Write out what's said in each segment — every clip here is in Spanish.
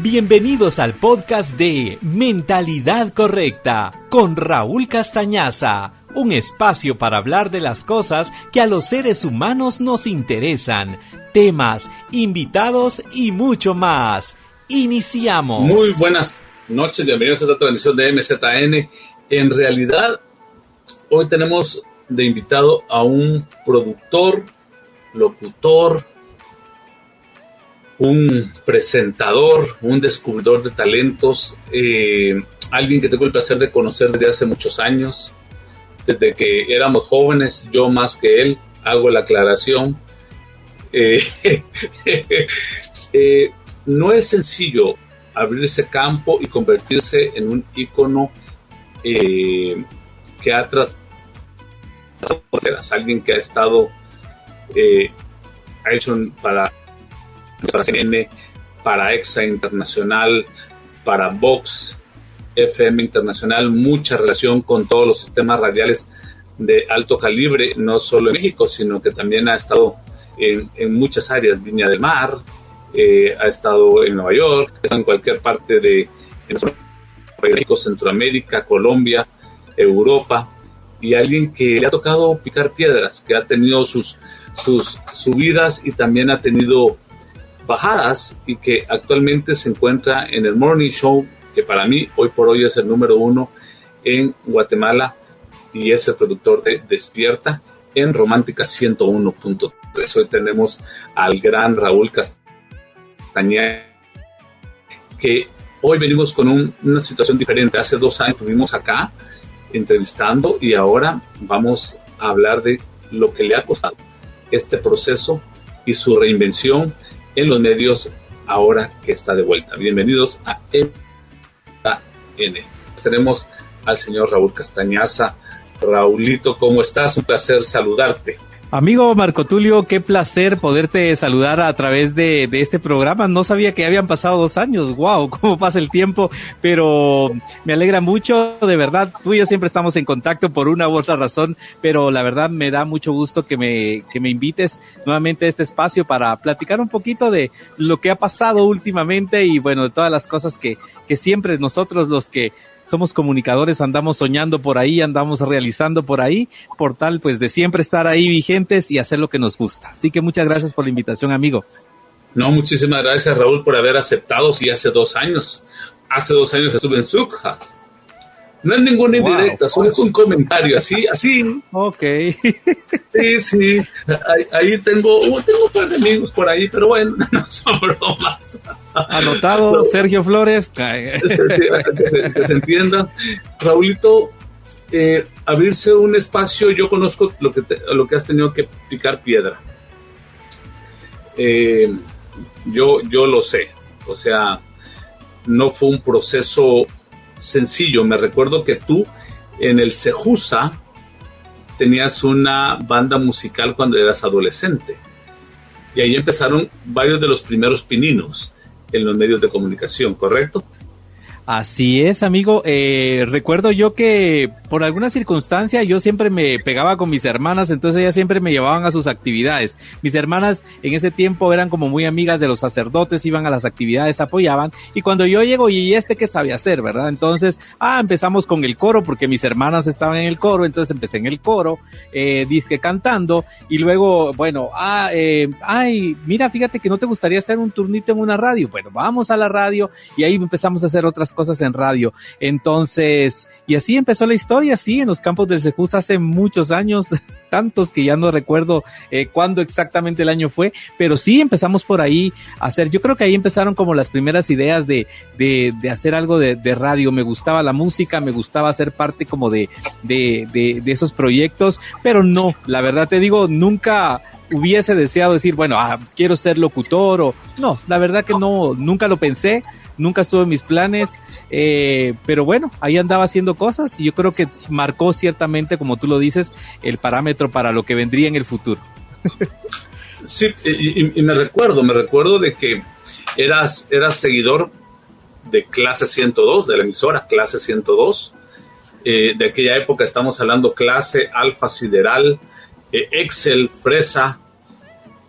Bienvenidos al podcast de Mentalidad Correcta con Raúl Castañaza, un espacio para hablar de las cosas que a los seres humanos nos interesan, temas, invitados y mucho más. Iniciamos. Muy buenas noches, bienvenidos a esta transmisión de MZN. En realidad, hoy tenemos de invitado a un productor, locutor, un presentador, un descubridor de talentos, alguien que tengo el placer de conocer desde hace muchos años, desde que éramos jóvenes, yo más que él, hago la aclaración. No es sencillo abrirse campo y convertirse en un ícono que ha tratado, alguien que ha estado, ha hecho para CNN, para EXA Internacional, para Vox FM Internacional, mucha relación con todos los sistemas radiales de alto calibre, no solo en México, sino que también ha estado en muchas áreas, Viña del Mar, ha estado en Nueva York, ha estado en cualquier parte de México, Centroamérica, Colombia, Europa, y alguien que le ha tocado picar piedras, que ha tenido sus subidas y también ha tenido bajadas, y que actualmente se encuentra en el Morning Show, que para mí hoy por hoy es el número 1 en Guatemala, y es el productor de Despierta en Romántica 101.3. Hoy tenemos al gran Raúl Castañaza, que hoy venimos con una situación diferente. Hace 2 años estuvimos acá entrevistando y ahora vamos a hablar de lo que le ha costado este proceso y su reinvención en los medios ahora que está de vuelta. Bienvenidos a MZN. Tenemos al señor Raúl Castañaza. Raulito, ¿cómo estás? Un placer saludarte. Amigo Marco Tulio, qué placer poderte saludar a través de este programa. No sabía que habían pasado 2 años. Wow, cómo pasa el tiempo, pero me alegra mucho, de verdad. Tú y yo siempre estamos en contacto por una u otra razón, pero la verdad me da mucho gusto que me invites nuevamente a este espacio para platicar un poquito de lo que ha pasado últimamente y bueno, de todas las cosas que siempre nosotros los que somos comunicadores, andamos soñando por ahí, andamos realizando por ahí, por tal pues de siempre estar ahí vigentes y hacer lo que nos gusta. Así que muchas gracias por la invitación, amigo. No, muchísimas gracias, Raúl, por haber aceptado. Sí, hace 2 años. Hace 2 años estuve en Sucja. No es ninguna indirecta, solo es un comentario, así. Ok. Sí. Ahí tengo un par de amigos por ahí, pero bueno, no son bromas. Anotado, no. Sergio Flores. Que se entienda. Raulito, abrirse un espacio, yo conozco lo que has tenido que picar piedra. Yo lo sé, o sea, no fue un proceso sencillo. Me recuerdo que tú en el Cejusa tenías una banda musical cuando eras adolescente y ahí empezaron varios de los primeros pininos en los medios de comunicación, ¿correcto? Así es, amigo. Recuerdo yo que por alguna circunstancia yo siempre me pegaba con mis hermanas, entonces ellas siempre me llevaban a sus actividades. Mis hermanas en ese tiempo eran como muy amigas de los sacerdotes, iban a las actividades, apoyaban, y cuando yo llego, ¿y qué sabe hacer, verdad? Entonces, empezamos con el coro, porque mis hermanas estaban en el coro, entonces empecé en el coro, disque cantando, y luego, bueno, mira, fíjate que no te gustaría hacer un turnito en una radio. Bueno, vamos a la radio, y ahí empezamos a hacer otras cosas en radio. Entonces, y así empezó la historia, sí, en los campos del Cejusa hace muchos años, tantos que ya no recuerdo cuándo exactamente el año fue, pero sí empezamos por ahí a hacer. Yo creo que ahí empezaron como las primeras ideas de hacer algo de radio. Me gustaba la música, me gustaba ser parte como de esos proyectos, pero no, la verdad te digo, nunca hubiese deseado decir, bueno, quiero ser locutor o no, la verdad que no, nunca lo pensé, nunca estuvo en mis planes, pero bueno, ahí andaba haciendo cosas y yo creo que marcó ciertamente, como tú lo dices, el parámetro para lo que vendría en el futuro. Sí, y me recuerdo de que eras seguidor de Clase 102, de la emisora Clase 102, de aquella época estamos hablando Clase, Alfa Sideral, Excel, Fresa,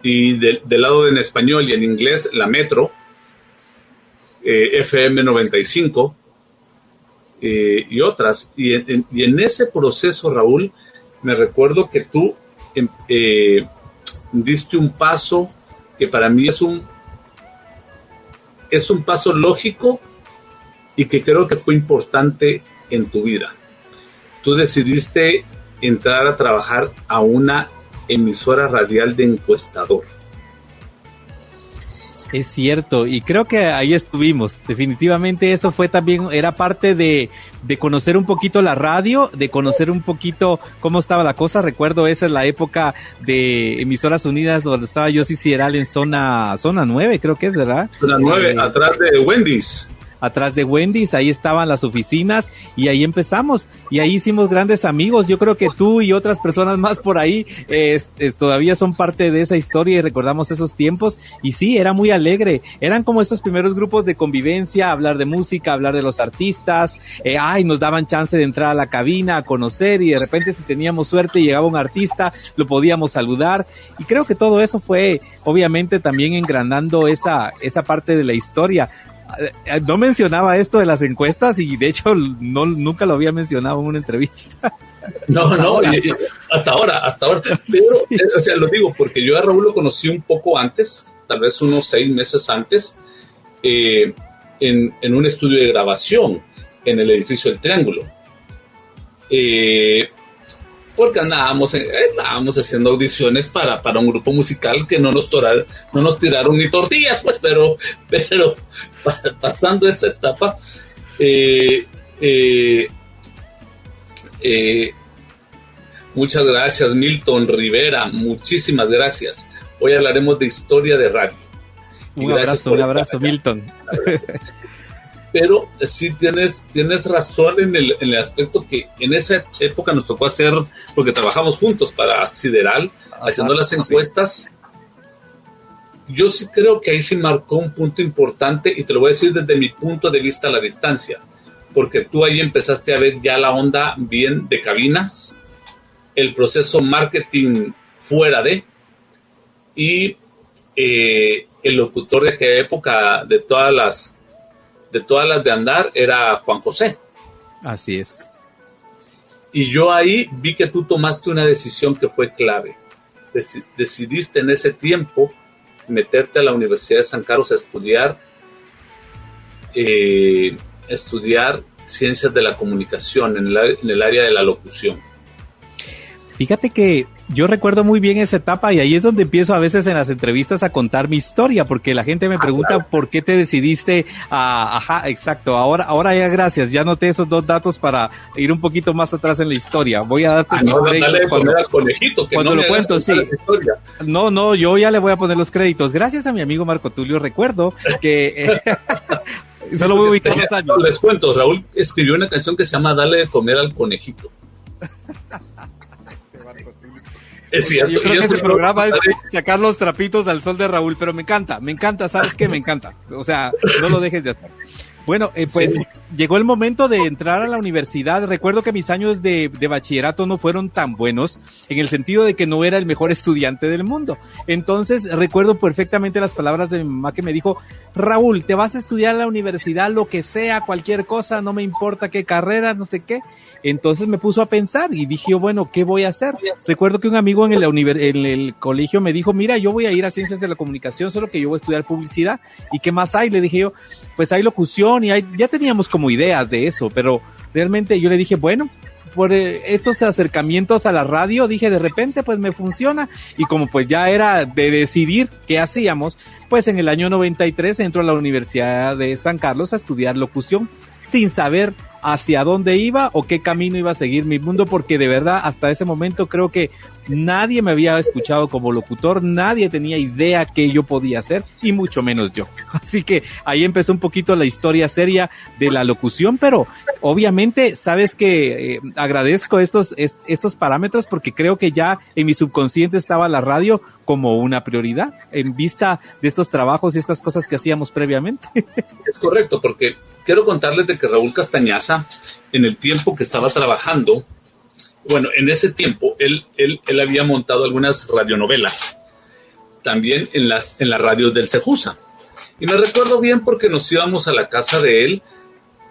y del lado en español y en inglés la Metro. FM 95 y otras. Y en ese proceso, Raúl, me recuerdo que tú diste un paso que para mí es un paso lógico y que creo que fue importante en tu vida. Tú decidiste entrar a trabajar a una emisora radial de encuestador. Es cierto, y creo que ahí estuvimos. Definitivamente eso fue también, era parte de conocer un poquito la radio, de conocer un poquito cómo estaba la cosa. Recuerdo esa es la época de Emisoras Unidas donde estaba yo Ciral en zona 9, creo que es, ¿verdad? Zona 9, atrás de Wendy's. Atrás de Wendy's, ahí estaban las oficinas y ahí empezamos y ahí hicimos grandes amigos. Yo creo que tú y otras personas más por ahí todavía son parte de esa historia y recordamos esos tiempos y sí, era muy alegre, eran como esos primeros grupos de convivencia, hablar de música, hablar de los artistas, nos daban chance de entrar a la cabina, a conocer y de repente si teníamos suerte y llegaba un artista, lo podíamos saludar y creo que todo eso fue obviamente también engrandando esa parte de la historia. No mencionaba esto de las encuestas y de hecho nunca lo había mencionado en una entrevista. No, hasta ahora. Pero, o sea, lo digo porque yo a Raúl lo conocí un poco antes, tal vez unos 6 meses antes, en un estudio de grabación en el edificio del Triángulo. Porque andábamos haciendo audiciones para un grupo musical que no nos tiraron ni tortillas, pues, pero pasando esa etapa, muchas gracias, Milton Rivera, muchísimas gracias. Hoy hablaremos de historia de radio. Un abrazo, Milton. Pero sí tienes razón en el aspecto que en esa época nos tocó hacer, porque trabajamos juntos para Sideral, haciendo las encuestas. Yo sí creo que ahí sí marcó un punto importante y te lo voy a decir desde mi punto de vista a la distancia, porque tú ahí empezaste a ver ya la onda bien de cabinas, el proceso marketing fuera de, y el locutor de aquella época de todas las de andar era Juan José. Así es. Y yo ahí vi que tú tomaste una decisión que fue clave. Decidiste en ese tiempo meterte a la Universidad de San Carlos a estudiar ciencias de la comunicación en el área de la locución. Fíjate que yo recuerdo muy bien esa etapa y ahí es donde empiezo a veces en las entrevistas a contar mi historia, porque la gente me pregunta claro. ¿Por qué te decidiste exacto, ahora ya gracias, ya noté esos 2 datos para ir un poquito más atrás en la historia. Voy a darte los créditos cuando al conejito, que cuando no lo cuento, sí. No, yo ya le voy a poner los créditos. Gracias a mi amigo Marco Tulio, recuerdo que solo voy a ubicar los años. Les cuento, Raúl escribió una canción que se llama Dale de comer al conejito. Es cierto. Yo creo que ese programa es sacar los trapitos al sol de Raúl, pero me encanta, ¿sabes qué? Me encanta. O sea, no lo dejes de hacer. Bueno, pues sí. Llegó el momento de entrar a la universidad. Recuerdo que mis años de bachillerato no fueron tan buenos, en el sentido de que no era el mejor estudiante del mundo. Entonces, recuerdo perfectamente las palabras de mi mamá que me dijo, Raúl, te vas a estudiar a la universidad, lo que sea, cualquier cosa, no me importa qué carrera, no sé qué. Entonces me puso a pensar y dije, bueno, ¿qué voy a hacer? Recuerdo que un amigo en el colegio me dijo, mira, yo voy a ir a Ciencias de la Comunicación, solo que yo voy a estudiar publicidad. ¿Y qué más hay? Le dije yo, pues hay locución y ya teníamos como ideas de eso, pero realmente yo le dije, bueno, por estos acercamientos a la radio, dije, de repente pues me funciona, y como pues ya era de decidir qué hacíamos, pues en el año 93 entro a la Universidad de San Carlos a estudiar locución, sin saber hacia dónde iba o qué camino iba a seguir mi mundo, porque de verdad hasta ese momento creo que nadie me había escuchado como locutor, nadie tenía idea qué yo podía hacer y mucho menos yo. Así que ahí empezó un poquito la historia seria de la locución, pero obviamente sabes que agradezco estos parámetros porque creo que ya en mi subconsciente estaba la radio como una prioridad en vista de estos trabajos y estas cosas que hacíamos previamente. Es correcto, porque quiero contarles de que Raúl Castañaza, en el tiempo que estaba trabajando, bueno, en ese tiempo él había montado algunas radionovelas, también en las radios del Cejusa. Y me recuerdo bien porque nos íbamos a la casa de él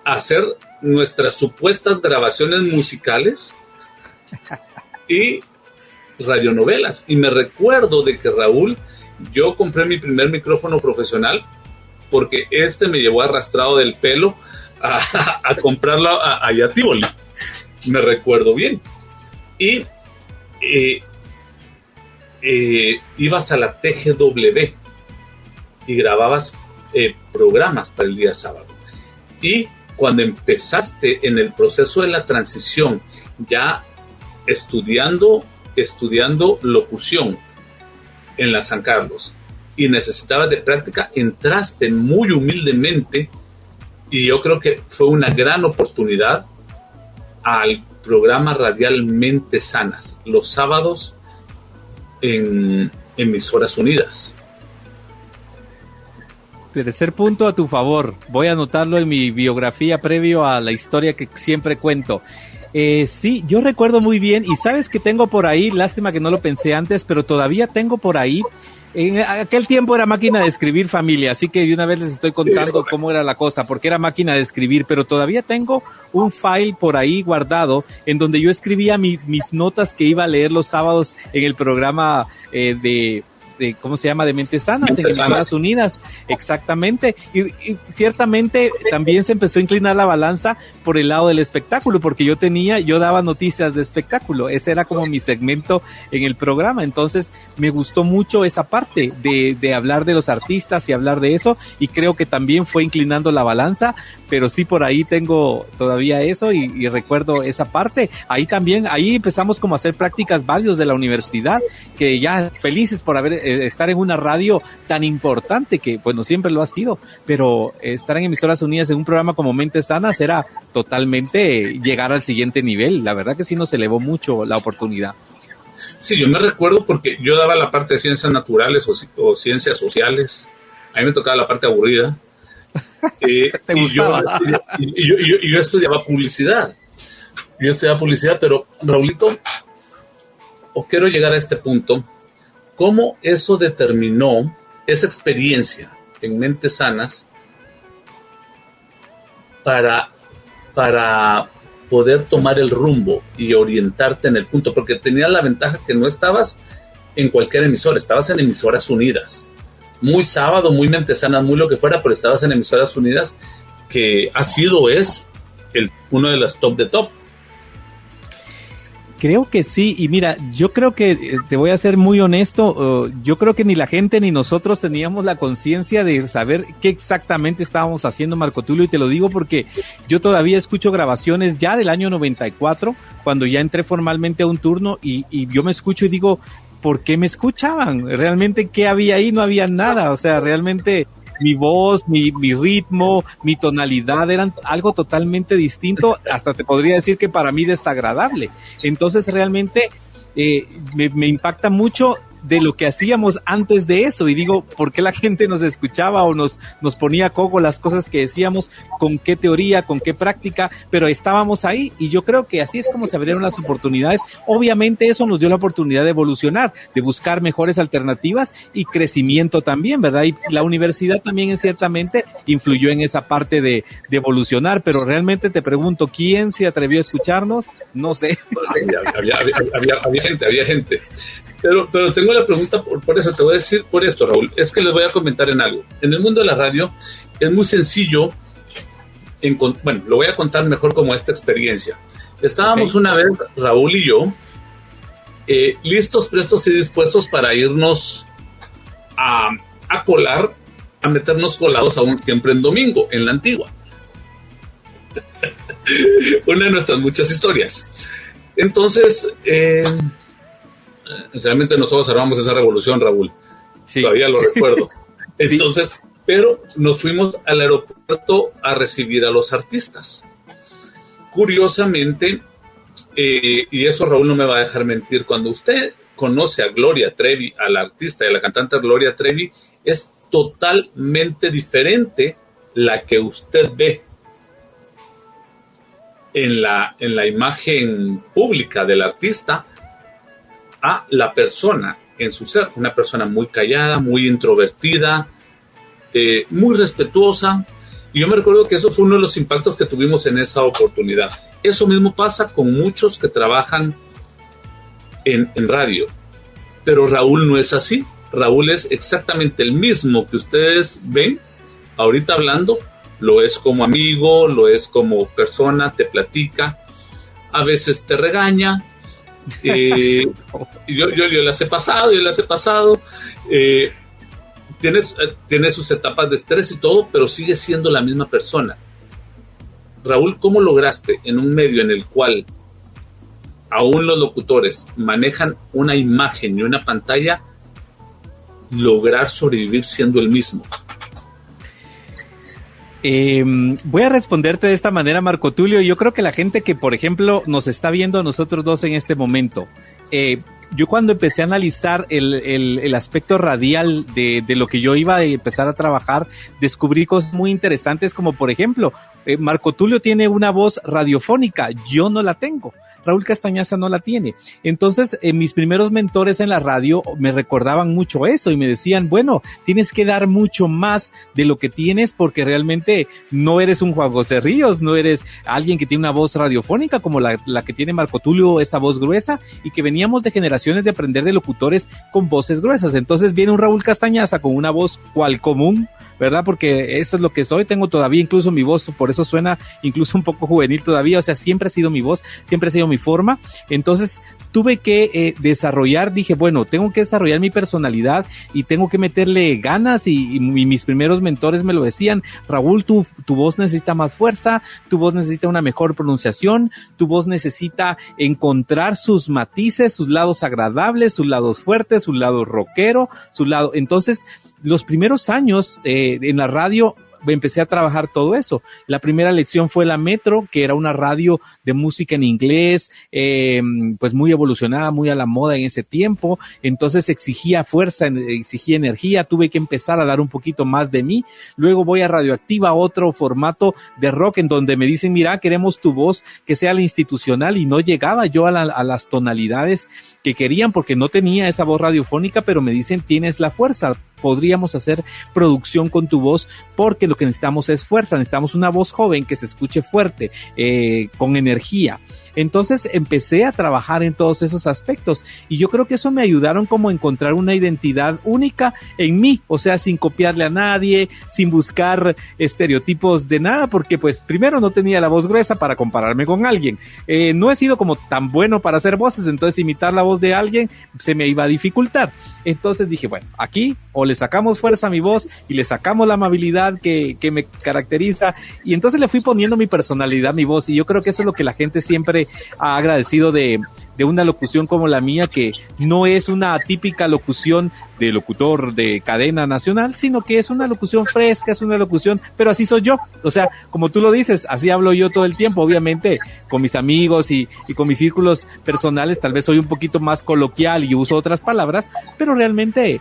a hacer nuestras supuestas grabaciones musicales y radionovelas. Y me recuerdo de que Raúl, yo compré mi primer micrófono profesional porque me llevó arrastrado del pelo a comprarlo allá a Tivoli. Me recuerdo bien. Y ibas a la TGW y grababas programas para el día sábado. Y cuando empezaste en el proceso de la transición, ya estudiando locución en la San Carlos y necesitabas de práctica, entraste muy humildemente, y yo creo que fue una gran oportunidad, al programa radial Mentes Sanas, los sábados en Emisoras Unidas. Tercer punto a tu favor, voy a anotarlo en mi biografía previo a la historia que siempre cuento. Sí, yo recuerdo muy bien, y sabes que tengo por ahí, lástima que no lo pensé antes, pero todavía tengo por ahí, en aquel tiempo era máquina de escribir, familia, así que de una vez les estoy contando cómo era la cosa, porque era máquina de escribir, pero todavía tengo un file por ahí guardado en donde yo escribía mis notas que iba a leer los sábados en el programa ¿cómo se llama? De Mentes Sanas, en Emisoras Unidas, exactamente, y ciertamente también se empezó a inclinar la balanza por el lado del espectáculo, porque yo daba noticias de espectáculo, ese era como mi segmento en el programa, entonces me gustó mucho esa parte de hablar de los artistas y hablar de eso, y creo que también fue inclinando la balanza, pero sí por ahí tengo todavía eso, y recuerdo esa parte, ahí empezamos como a hacer prácticas varios de la universidad, que ya felices por estar en una radio tan importante, que bueno, siempre lo ha sido, pero estar en Emisoras Unidas en un programa como Mentes Sanas era totalmente llegar al siguiente nivel. La verdad que sí nos elevó mucho la oportunidad. Sí, yo me recuerdo porque yo daba la parte de ciencias naturales o ciencias sociales. A mí me tocaba la parte aburrida. ¿Te gustaba? Yo estudiaba publicidad. Pero Raulito, quiero llegar a este punto. ¿Cómo eso determinó esa experiencia en Mentes Sanas para poder tomar el rumbo y orientarte en el punto? Porque tenías la ventaja que no estabas en cualquier emisora, estabas en Emisoras Unidas. Muy sábado, muy Mentes Sanas, muy lo que fuera, pero estabas en Emisoras Unidas, que es uno de las top de top. Creo que sí, y mira, yo creo que, te voy a ser muy honesto, yo creo que ni la gente ni nosotros teníamos la conciencia de saber qué exactamente estábamos haciendo, Marco Tulio, y te lo digo porque yo todavía escucho grabaciones ya del año 94, cuando ya entré formalmente a un turno, y yo me escucho y digo, ¿por qué me escuchaban? Realmente, ¿qué había ahí? No había nada, o sea, realmente mi voz, mi ritmo, mi tonalidad eran algo totalmente distinto, hasta te podría decir que para mí desagradable. Entonces realmente me impacta mucho de lo que hacíamos antes de eso, y digo, ¿por qué la gente nos escuchaba o nos ponía coco las cosas que decíamos, con qué teoría, con qué práctica? Pero estábamos ahí, y yo creo que así es como se abrieron las oportunidades. Obviamente eso nos dio la oportunidad de evolucionar, de buscar mejores alternativas y crecimiento también, ¿verdad? Y la universidad también ciertamente influyó en esa parte de evolucionar, pero realmente te pregunto, ¿quién se atrevió a escucharnos? No sé. Había gente. Pero tengo la pregunta, por eso te voy a decir, por esto, Raúl, es que les voy a comentar en algo. En el mundo de la radio es muy sencillo, lo voy a contar mejor como esta experiencia. Estábamos una vez, Raúl y yo, listos, prestos y dispuestos para irnos a colar, a meternos colados aún siempre en domingo, en la Antigua. Una de nuestras muchas historias. Entonces, realmente nosotros armamos esa revolución, Raúl. Sí. Todavía lo recuerdo. Entonces, pero nos fuimos al aeropuerto a recibir a los artistas. Curiosamente, y eso Raúl no me va a dejar mentir, cuando usted conoce a Gloria Trevi, a la artista y a la cantante Gloria Trevi, es totalmente diferente la que usted ve en la imagen pública del artista a la persona en su ser, una persona muy callada, muy introvertida, muy respetuosa, y yo me recuerdo que eso fue uno de los impactos que tuvimos en esa oportunidad. Eso mismo pasa con muchos que trabajan en radio, pero Raúl no es así. Raúl es exactamente el mismo que ustedes ven ahorita hablando, lo es como amigo, lo es como persona, te platica, a veces te regaña, yo las he pasado, tiene sus etapas de estrés y todo, pero sigue siendo la misma persona. Raúl, ¿cómo lograste en un medio en el cual aún los locutores manejan una imagen y una pantalla, lograr sobrevivir siendo el mismo? Voy a responderte de esta manera, Marco Tulio. Yo creo que la gente que, por ejemplo, nos está viendo a nosotros dos en este momento, yo cuando empecé a analizar el aspecto radial de lo que yo iba a empezar a trabajar, descubrí cosas muy interesantes, como por ejemplo, Marco Tulio tiene una voz radiofónica, yo no la tengo. Raúl Castañaza no la tiene. Entonces, mis primeros mentores en la radio me recordaban mucho eso y me decían, bueno, tienes que dar mucho más de lo que tienes porque realmente no eres un Juan José Ríos, no eres alguien que tiene una voz radiofónica como la que tiene Marco Tulio, esa voz gruesa, y que veníamos de generaciones de aprender de locutores con voces gruesas. Entonces viene un Raúl Castañaza con una voz cual común, ¿verdad? Porque eso es lo que soy, tengo todavía incluso mi voz, por eso suena incluso un poco juvenil todavía, o sea, siempre ha sido mi voz, siempre ha sido mi forma. Entonces tuve que desarrollar, dije, bueno, tengo que desarrollar mi personalidad y tengo que meterle ganas y mis primeros mentores me lo decían, Raúl, tu voz necesita más fuerza, tu voz necesita una mejor pronunciación, tu voz necesita encontrar sus matices, sus lados agradables, sus lados fuertes, su lado rockero, su lado. Entonces, los primeros años en la radio empecé a trabajar todo eso. La primera lección fue la Metro, que era una radio de música en inglés, pues muy evolucionada, muy a la moda en ese tiempo. Entonces exigía fuerza, exigía energía, tuve que empezar a dar un poquito más de mí. Luego voy a Radioactiva, otro formato de rock en donde me dicen, mira, queremos tu voz que sea la institucional, y no llegaba yo a las tonalidades que querían porque no tenía esa voz radiofónica, pero me dicen, tienes la fuerza, podríamos hacer producción con tu voz porque lo que necesitamos es fuerza, necesitamos una voz joven que se escuche fuerte, con energía. Entonces empecé a trabajar en todos esos aspectos y yo creo que eso me ayudaron como a encontrar una identidad única en mí, o sea, sin copiarle a nadie, sin buscar estereotipos de nada, porque pues primero no tenía la voz gruesa para compararme con alguien, no he sido como tan bueno para hacer voces, entonces imitar la voz de alguien se me iba a dificultar. Entonces dije, bueno, aquí o le sacamos fuerza a mi voz y le sacamos la amabilidad que me caracteriza, y entonces le fui poniendo mi personalidad, mi voz, y yo creo que eso es lo que la gente siempre ha agradecido de una locución como la mía, que no es una típica locución de locutor de cadena nacional, sino que es una locución fresca, es una locución, pero así soy yo, o sea, como tú lo dices, así hablo yo todo el tiempo, obviamente con mis amigos y con mis círculos personales tal vez soy un poquito más coloquial y uso otras palabras, pero realmente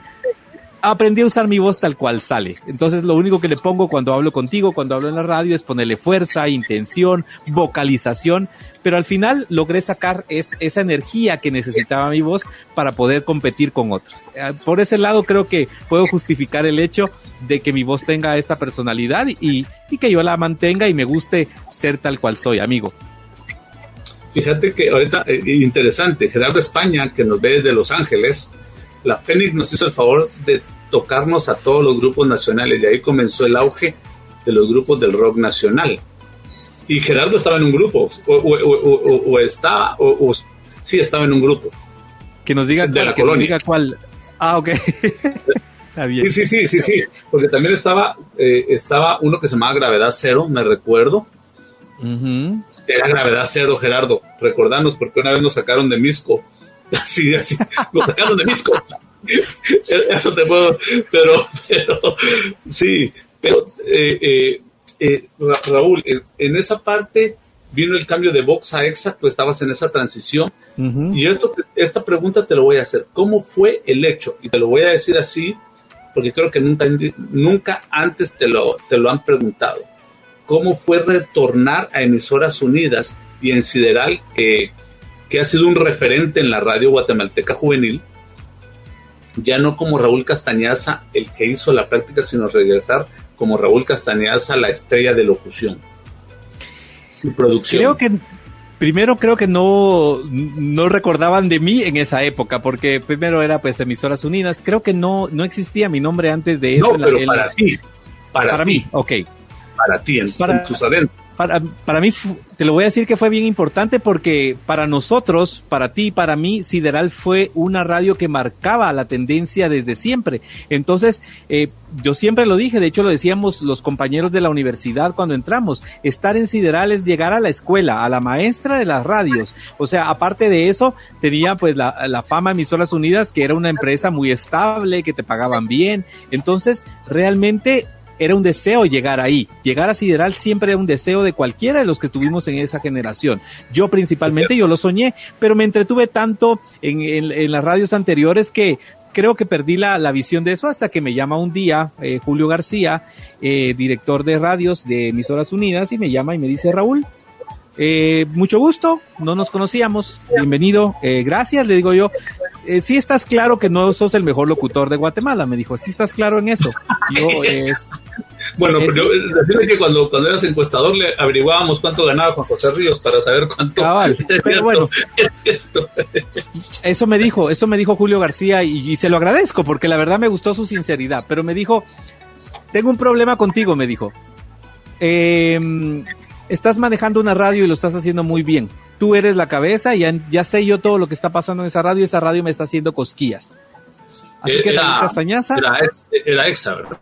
aprendí a usar mi voz tal cual sale. Entonces lo único que le pongo cuando hablo contigo, cuando hablo en la radio, es ponerle fuerza, intención, vocalización, pero al final logré sacar esa energía que necesitaba mi voz para poder competir con otros. Por ese lado creo que puedo justificar el hecho de que mi voz tenga esta personalidad y que yo la mantenga y me guste ser tal cual soy, amigo. Fíjate que ahorita, interesante, Gerardo España, que nos ve desde Los Ángeles, la Fénix nos hizo el favor de tocarnos a todos los grupos nacionales, y ahí comenzó el auge de los grupos del rock nacional. Y Gerardo estaba en un grupo, sí, estaba en un grupo. Que nos diga de cuál, la colonia. Nos diga cuál. Ah, ok. Está bien. Sí, porque también estaba uno que se llamaba Gravedad Cero, me recuerdo. Uh-huh. Era Gravedad Cero, Gerardo, recordanos, porque una vez nos sacaron de Misco. Así, nos sacaron de Misco. Eso te puedo, pero sí, pero Raúl, en esa parte vino el cambio de Vox a Exa, tú estabas en esa transición. Uh-huh. Y esta pregunta te lo voy a hacer, ¿cómo fue el hecho? Y te lo voy a decir así, porque creo que nunca antes te lo han preguntado. ¿Cómo fue retornar a Emisoras Unidas y en Sideral, que ha sido un referente en la radio guatemalteca juvenil? ya no como Raúl Castañaza, el que hizo la práctica, sino regresar como Raúl Castañaza, la estrella de locución y producción. Creo que no recordaban de mí en esa época, porque primero era pues Emisoras Unidas. Creo que no existía mi nombre antes de eso. No, pero para ti. Para mí, ok. Para ti, en tus adentros. Para mí, te lo voy a decir que fue bien importante, porque para nosotros, para ti y para mí, Sideral fue una radio que marcaba la tendencia desde siempre. Entonces, yo siempre lo dije, de hecho lo decíamos los compañeros de la universidad cuando entramos, estar en Sideral es llegar a la escuela, a la maestra de las radios. O sea, aparte de eso, tenía pues la fama Emisoras Unidas, que era una empresa muy estable, que te pagaban bien. Entonces, realmente era un deseo llegar ahí. Llegar a Sideral siempre era un deseo de cualquiera de los que estuvimos en esa generación. Yo principalmente, yo lo soñé, pero me entretuve tanto en las radios anteriores que creo que perdí la visión de eso hasta que me llama un día Julio García, director de radios de Emisoras Unidas, y me llama y me dice: Raúl, mucho gusto, no nos conocíamos, bienvenido, gracias, le digo yo. Sí estás claro que no sos el mejor locutor de Guatemala, me dijo. Sí estás claro en eso. Bueno, pero decirle que cuando eras encuestador le averiguábamos cuánto ganaba Juan José Ríos para saber cuánto. Cabal, pero bueno, es cierto. Eso me dijo Julio García, y se lo agradezco porque la verdad me gustó su sinceridad, pero me dijo: tengo un problema contigo, me dijo. Estás manejando una radio y lo estás haciendo muy bien. Tú eres la cabeza y ya sé yo todo lo que está pasando en esa radio me está haciendo cosquillas. Así que Raúl Castañaza... Era Exa, ¿verdad?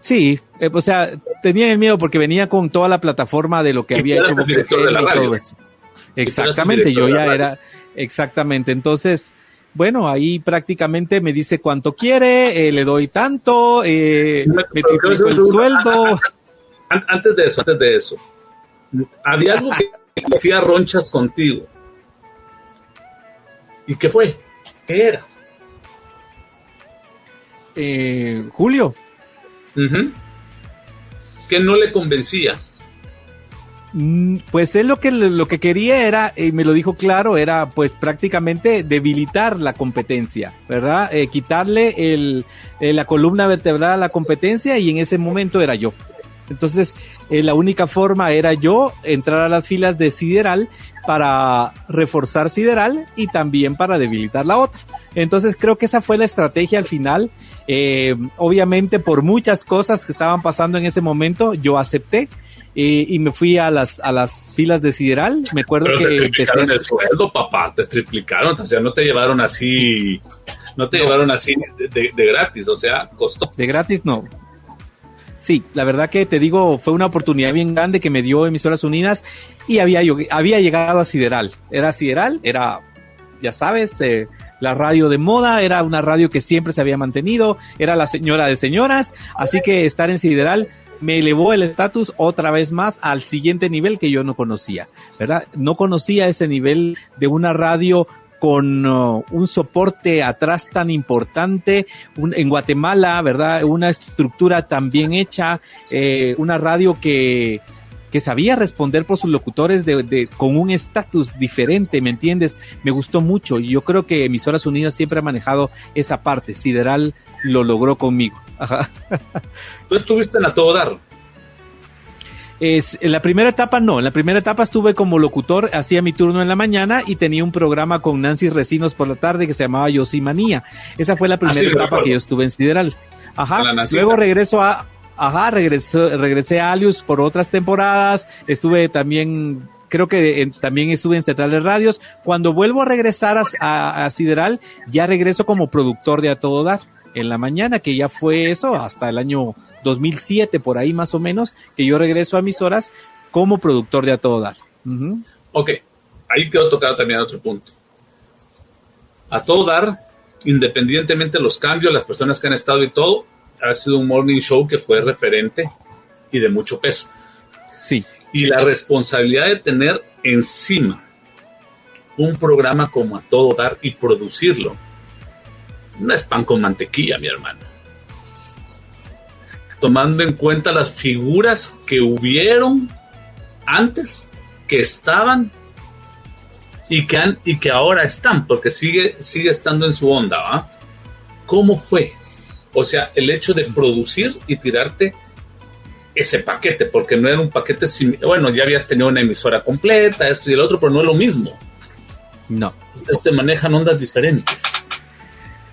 Sí, o sea, tenía el miedo porque venía con toda la plataforma de lo que había hecho Vox FM y todo eso. Exactamente, yo ya era... Exactamente, entonces... Bueno, ahí prácticamente me dice cuánto quiere, le doy tanto, me triplico el sueldo. Antes de eso, había algo que hacía ronchas contigo. ¿Y qué fue? ¿Qué era? Julio. Uh-huh. Que no le convencía. Pues él lo que quería era, y me lo dijo claro, era pues prácticamente debilitar la competencia, ¿verdad? Quitarle la columna vertebral a la competencia, y en ese momento era yo. Entonces, la única forma era yo entrar a las filas de Sideral para reforzar Sideral y también para debilitar la otra. Entonces, creo que esa fue la estrategia al final. Obviamente, por muchas cosas que estaban pasando en ese momento, yo acepté y me fui a las filas de Sideral. Me acuerdo pero que te triplicaron el sueldo, papá, te triplicaron, o sea, no te llevaron así de gratis, o sea, costó. De gratis no. Sí, la verdad que te digo, fue una oportunidad bien grande que me dio Emisoras Unidas, y había llegado a Sideral. Era Sideral, era, ya sabes, la radio de moda, era una radio que siempre se había mantenido, era la señora de señoras, así que estar en Sideral me elevó el estatus otra vez más al siguiente nivel que yo no conocía, ¿verdad? No conocía ese nivel de una radio con un soporte atrás tan importante en Guatemala, ¿verdad? Una estructura tan bien hecha, una radio que sabía responder por sus locutores con un estatus diferente, ¿me entiendes? Me gustó mucho, y yo creo que Emisoras Unidas siempre ha manejado esa parte. Sideral lo logró conmigo. Ajá. ¿Tú estuviste en A Todo Dar? En la primera etapa no, en la primera etapa estuve como locutor, hacía mi turno en la mañana y tenía un programa con Nancy Recinos por la tarde que se llamaba Yosimanía. Esa fue la primera etapa que yo estuve en Sideral. Ajá. Luego regresé a Alius por otras temporadas, estuve también, creo que también estuve en Centrales Radios. Cuando vuelvo a regresar a Sideral, ya regreso como productor de A Todo Dar en la mañana, que ya fue eso hasta el año 2007, por ahí más o menos, que yo regreso a Emisoras como productor de A Todo Dar. Uh-huh. Ok, ahí quiero tocar también otro punto. A Todo Dar, independientemente de los cambios, las personas que han estado y todo, ha sido un morning show que fue referente y de mucho peso. Sí. Y la responsabilidad de tener encima un programa como A Todo Dar y producirlo, no es pan con mantequilla, mi hermano. Tomando en cuenta las figuras que hubieron antes, que estaban y que ahora están, porque sigue estando en su onda, ¿va? ¿cómo fue? O sea, el hecho de producir y tirarte ese paquete, porque no era un paquete, bueno, ya habías tenido una emisora completa, esto y el otro, pero no es lo mismo. No. Se manejan ondas diferentes.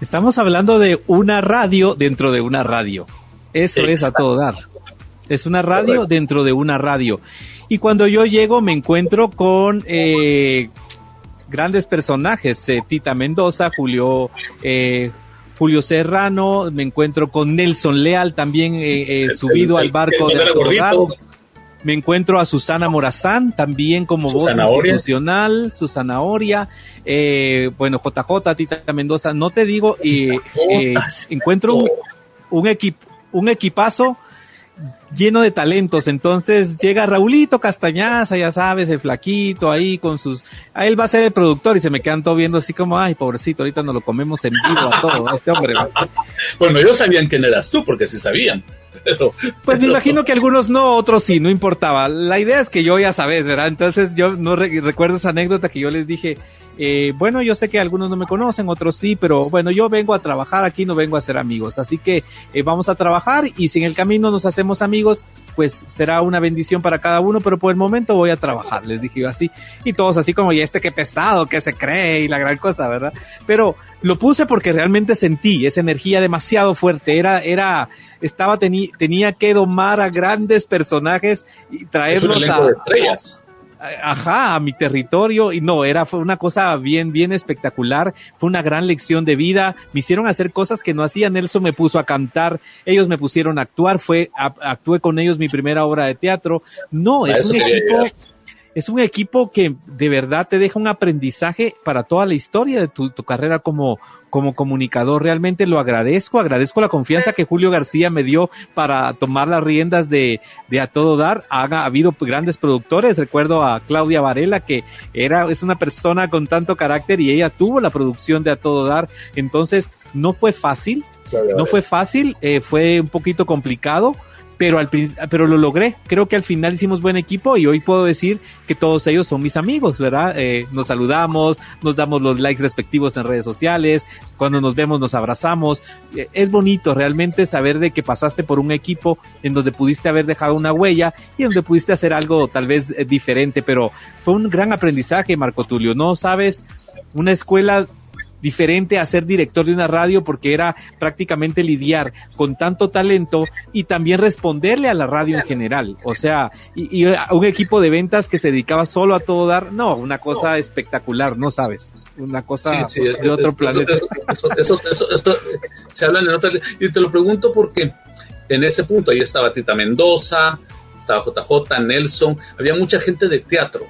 Estamos hablando de una radio dentro de una radio. Eso Exacto. Es a todo dar. Es una radio Correcto. Dentro de una radio. Y cuando yo llego me encuentro con grandes personajes, Tita Mendoza, Julio Serrano, me encuentro con Nelson Leal también subido al barco de Dar. Me encuentro a Susana Morazán, también como Susana voz institucional, Susana Oria, bueno, JJ, Tita Mendoza, no te digo, encuentro un equipazo lleno de talentos. Entonces llega Raulito Castañaza, ya sabes, el flaquito ahí con sus... A él va a ser el productor y se me quedan todos viendo así como, ay, pobrecito, ahorita nos lo comemos en vivo a todo, este hombre. Bueno, ellos sabían quién eras tú, porque sí sabían. Pues me imagino que algunos no, otros sí, no importaba. La idea es que yo ya sabes, ¿verdad? Entonces yo no recuerdo esa anécdota que yo les dije, bueno, yo sé que algunos no me conocen, otros sí, pero bueno, yo vengo a trabajar aquí, no vengo a ser amigos, así que vamos a trabajar y si en el camino nos hacemos amigos, pues será una bendición para cada uno, pero por el momento voy a trabajar, les dije yo así, y todos así como, y qué pesado, que se cree, y la gran cosa, ¿verdad? Pero lo puse porque realmente sentí esa energía demasiado fuerte, tenía que domar a grandes personajes y traerlos a mi territorio, y no, fue una cosa bien espectacular, fue una gran lección de vida, me hicieron hacer cosas que no hacía. Nelson me puso a cantar, ellos me pusieron a actuar, actué con ellos mi primera obra de teatro. No, es un equipo que de verdad te deja un aprendizaje para toda la historia de tu carrera como comunicador. Realmente lo agradezco la confianza que Julio García me dio para tomar las riendas de A Todo Dar. Ha habido grandes productores, recuerdo a Claudia Varela, que es una persona con tanto carácter, y ella tuvo la producción de A Todo Dar. Entonces no fue fácil, fue un poquito complicado, pero lo logré. Creo que al final hicimos buen equipo y hoy puedo decir que todos ellos son mis amigos, ¿verdad? Nos saludamos, nos damos los likes respectivos en redes sociales, cuando nos vemos nos abrazamos. Es bonito realmente saber de que pasaste por un equipo en donde pudiste haber dejado una huella y donde pudiste hacer algo tal vez diferente, pero fue un gran aprendizaje, Marco Tulio. No sabes, una escuela diferente a ser director de una radio, porque era prácticamente lidiar con tanto talento y también responderle a la radio en general. O sea, y un equipo de ventas que se dedicaba solo a todo dar, no, una cosa espectacular, no sabes, una cosa de otro planeta. Eso se habla en otras, y te lo pregunto porque en ese punto ahí estaba Tita Mendoza, estaba JJ, Nelson, había mucha gente de teatro,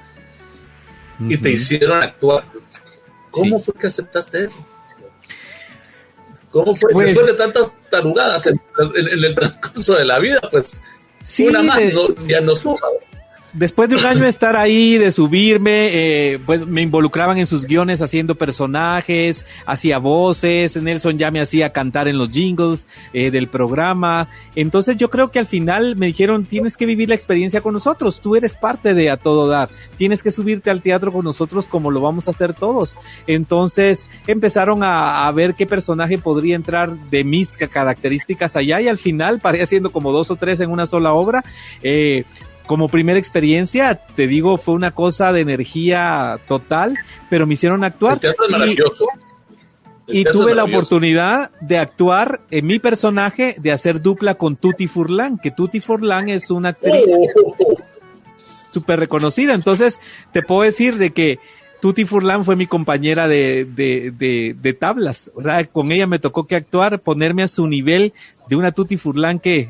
y te hicieron actuar. ¿Cómo fue que aceptaste eso? ¿Cómo fue? Pues, después de tantas tarugadas en el transcurso de la vida, pues sí, una más ya no suma. Después de un año de estar ahí, de subirme, pues me involucraban en sus guiones haciendo personajes, hacía voces, Nelson ya me hacía cantar en los jingles del programa. Entonces yo creo que al final me dijeron, tienes que vivir la experiencia con nosotros, tú eres parte de A Todo Dar, tienes que subirte al teatro con nosotros como lo vamos a hacer todos. Entonces empezaron a ver qué personaje podría entrar de mis características allá, y al final paré siendo como 2 o 3 en una sola obra. Como primera experiencia, te digo, fue una cosa de energía total, pero me hicieron actuar. El teatro es maravilloso. Y tuve la oportunidad de actuar en mi personaje, de hacer dupla con Tuti Furlan, que Tuti Furlan es una actriz súper reconocida. Entonces, te puedo decir de que Tuti Furlan fue mi compañera de tablas, ¿verdad? Con ella me tocó que actuar, ponerme a su nivel de una Tuti Furlan que,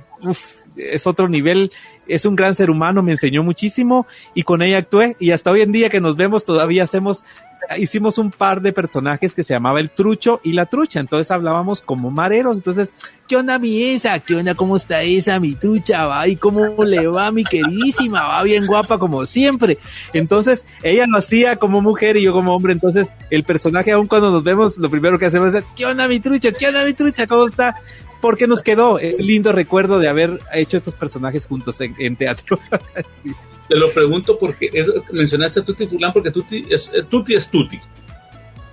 es otro nivel, es un gran ser humano, me enseñó muchísimo, y con ella actué, y hasta hoy en día que nos vemos todavía hicimos un par de personajes que se llamaba el Trucho y la Trucha, entonces hablábamos como mareros. Entonces, ¿qué onda mi esa? ¿Qué onda? ¿Cómo está esa mi trucha? ¿Va? ¿Y cómo le va mi queridísima? Va bien guapa como siempre. Entonces, ella lo hacía como mujer y yo como hombre. Entonces, el personaje, aún cuando nos vemos, lo primero que hacemos es, ¿qué onda mi trucha? ¿Qué onda mi trucha? ¿Cómo está? Porque nos quedó ese lindo recuerdo de haber hecho estos personajes juntos en teatro. Sí. Te lo pregunto porque mencionaste a Tuti Furlan, porque Tuti es Tuti.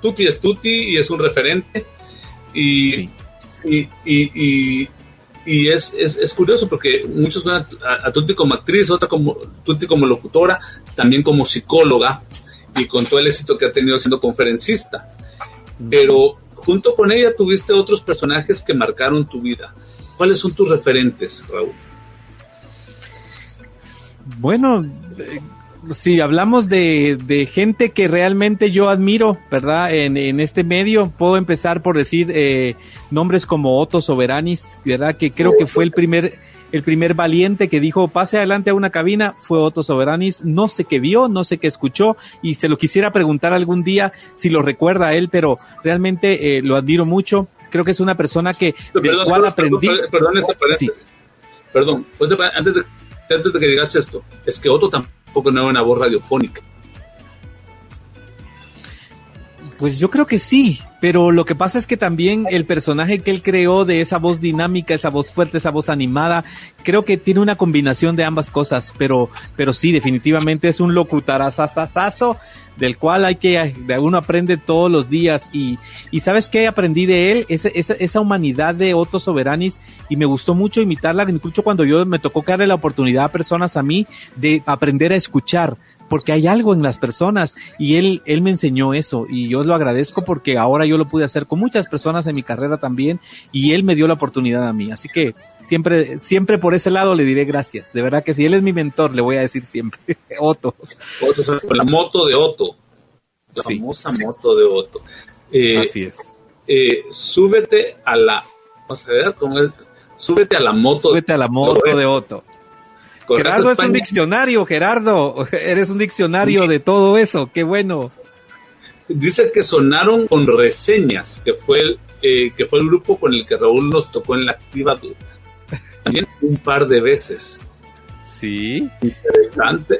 Tuti es Tuti y es un referente. Y sí, Y es curioso porque muchos ven a Tuti como actriz, otra como Tuti como locutora, también como psicóloga y con todo el éxito que ha tenido siendo conferencista. Pero junto con ella tuviste otros personajes que marcaron tu vida. ¿Cuáles son tus referentes, Raúl? Bueno, si hablamos de gente que realmente yo admiro, ¿verdad? En este medio, puedo empezar por decir nombres como Otto Soberanis, ¿verdad? Que creo que fue el primer valiente que dijo, pase adelante a una cabina, fue Otto Soberanis. No sé qué vio, no sé qué escuchó, y se lo quisiera preguntar algún día si lo recuerda a él, pero realmente lo admiro mucho. Creo que es una persona que aprendí. Perdón, esta paréntesis. Sí. Perdón, pues antes de que digas esto, es que Otto tampoco no era una voz radiofónica. Pues yo creo que sí, pero lo que pasa es que también el personaje que él creó de esa voz dinámica, esa voz fuerte, esa voz animada, creo que tiene una combinación de ambas cosas, pero sí, definitivamente es un locutarazazazazo del cual uno aprende todos los días y ¿sabes qué aprendí de él? Esa humanidad de Otto Soberanis, y me gustó mucho imitarla, incluso cuando me tocó darle la oportunidad a personas a mí de aprender a escuchar, porque hay algo en las personas y él me enseñó eso y yo lo agradezco porque ahora yo lo pude hacer con muchas personas en mi carrera también y él me dio la oportunidad a mí, así que siempre por ese lado le diré gracias, de verdad que si él es mi mentor le voy a decir siempre, Otto, la moto de Otto, la famosa moto de Otto. Así es. Súbete a la, vamos a ver, súbete a la moto de Otto. Correcto, Gerardo España. Es un diccionario, Gerardo. Eres un diccionario de todo eso. Qué bueno. Dice que sonaron con reseñas, que fue el grupo con el que Raúl nos tocó en la Activa también un par de veces. Sí.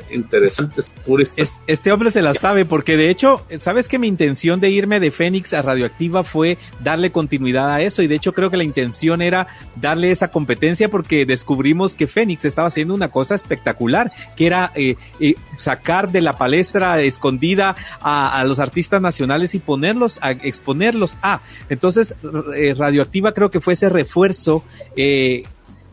Interesante, es pura historia. Este hombre se la sabe, porque de hecho, sabes que mi intención de irme de Fénix a Radioactiva fue darle continuidad a eso, y de hecho creo que la intención era darle esa competencia, porque descubrimos que Fénix estaba haciendo una cosa espectacular, que era sacar de la palestra escondida a los artistas nacionales y exponerlos. Entonces Radioactiva creo que fue ese refuerzo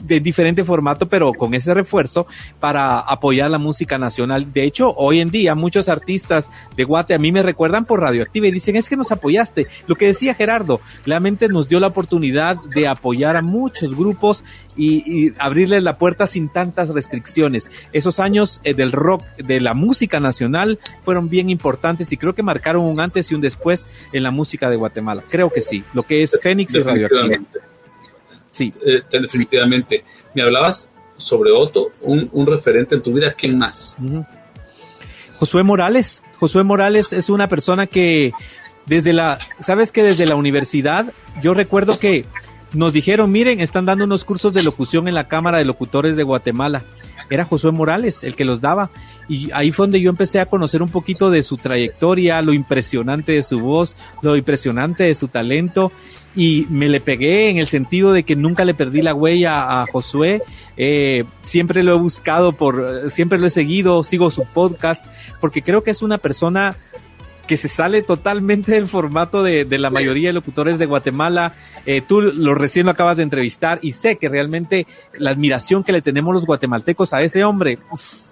de diferente formato, pero con ese refuerzo para apoyar la música nacional. De hecho, hoy en día muchos artistas de Guate a mí me recuerdan por Radioactiva y dicen, es que nos apoyaste. Lo que decía Gerardo, realmente nos dio la oportunidad de apoyar a muchos grupos y abrirles la puerta sin tantas restricciones. Esos años del rock, de la música nacional, fueron bien importantes y creo que marcaron un antes y un después en la música de Guatemala. Creo que sí, lo que es Fénix y Radioactiva. Sí. Definitivamente. Me hablabas sobre Otto, un referente en tu vida. ¿Quién más? Josué Morales. Josué Morales es una persona que desde la universidad, yo recuerdo que nos dijeron, miren, están dando unos cursos de locución en la Cámara de Locutores de Guatemala. Era Josué Morales el que los daba, y ahí fue donde yo empecé a conocer un poquito de su trayectoria, lo impresionante de su voz, lo impresionante de su talento, y me le pegué en el sentido de que nunca le perdí la huella a Josué. Siempre lo he buscado, siempre lo he seguido, sigo su podcast, porque creo que es una persona que se sale totalmente del formato de la mayoría de locutores de Guatemala. Tú recién lo acabas de entrevistar y sé que realmente la admiración que le tenemos los guatemaltecos a ese hombre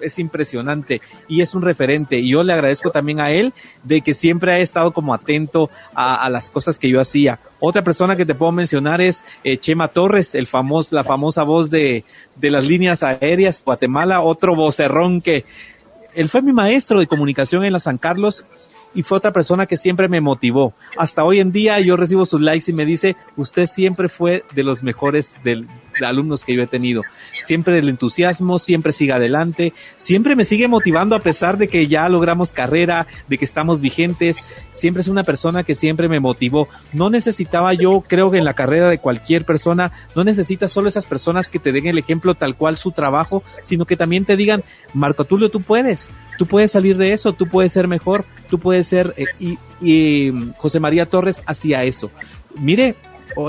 es impresionante y es un referente, y yo le agradezco también a él de que siempre ha estado como atento a las cosas que yo hacía. Otra persona que te puedo mencionar es Chema Torres, la famosa voz de las líneas aéreas de Guatemala, otro vocerrón que él fue mi maestro de comunicación en la San Carlos, y fue otra persona que siempre me motivó. Hasta hoy en día yo recibo sus likes y me dice, usted siempre fue de los mejores de alumnos que yo he tenido. Siempre el entusiasmo, siempre sigue adelante, siempre me sigue motivando a pesar de que ya logramos carrera, de que estamos vigentes. Siempre es una persona que siempre me motivó. No necesitaba yo, creo que en la carrera de cualquier persona, no necesitas solo esas personas que te den el ejemplo tal cual su trabajo, sino que también te digan, Marco Tulio, tú puedes salir de eso, tú puedes ser mejor, tú puedes ser, y José María Torres hacía eso. Mire,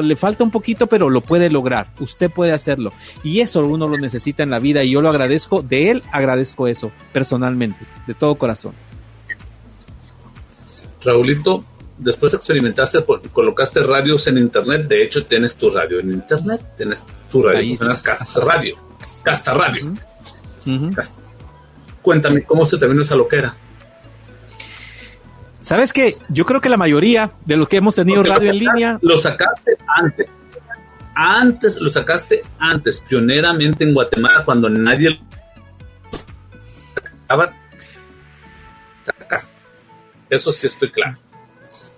le falta un poquito, pero lo puede lograr, usted puede hacerlo, y eso uno lo necesita en la vida, y yo lo agradezco, de él agradezco eso, personalmente, de todo corazón. Raulito, después experimentaste, colocaste radios en internet. De hecho, tienes tu radio en internet, tienes tu radio, Casta Radio. Casta Radio. Uh-huh. Casta. Cuéntame, ¿cómo se terminó esa loquera? ¿Sabes qué? Yo creo que la mayoría de los que hemos tenido radio en línea... Lo sacaste antes. Lo sacaste antes, pioneramente en Guatemala, cuando nadie lo sacaba. Sacaste. Eso sí estoy claro.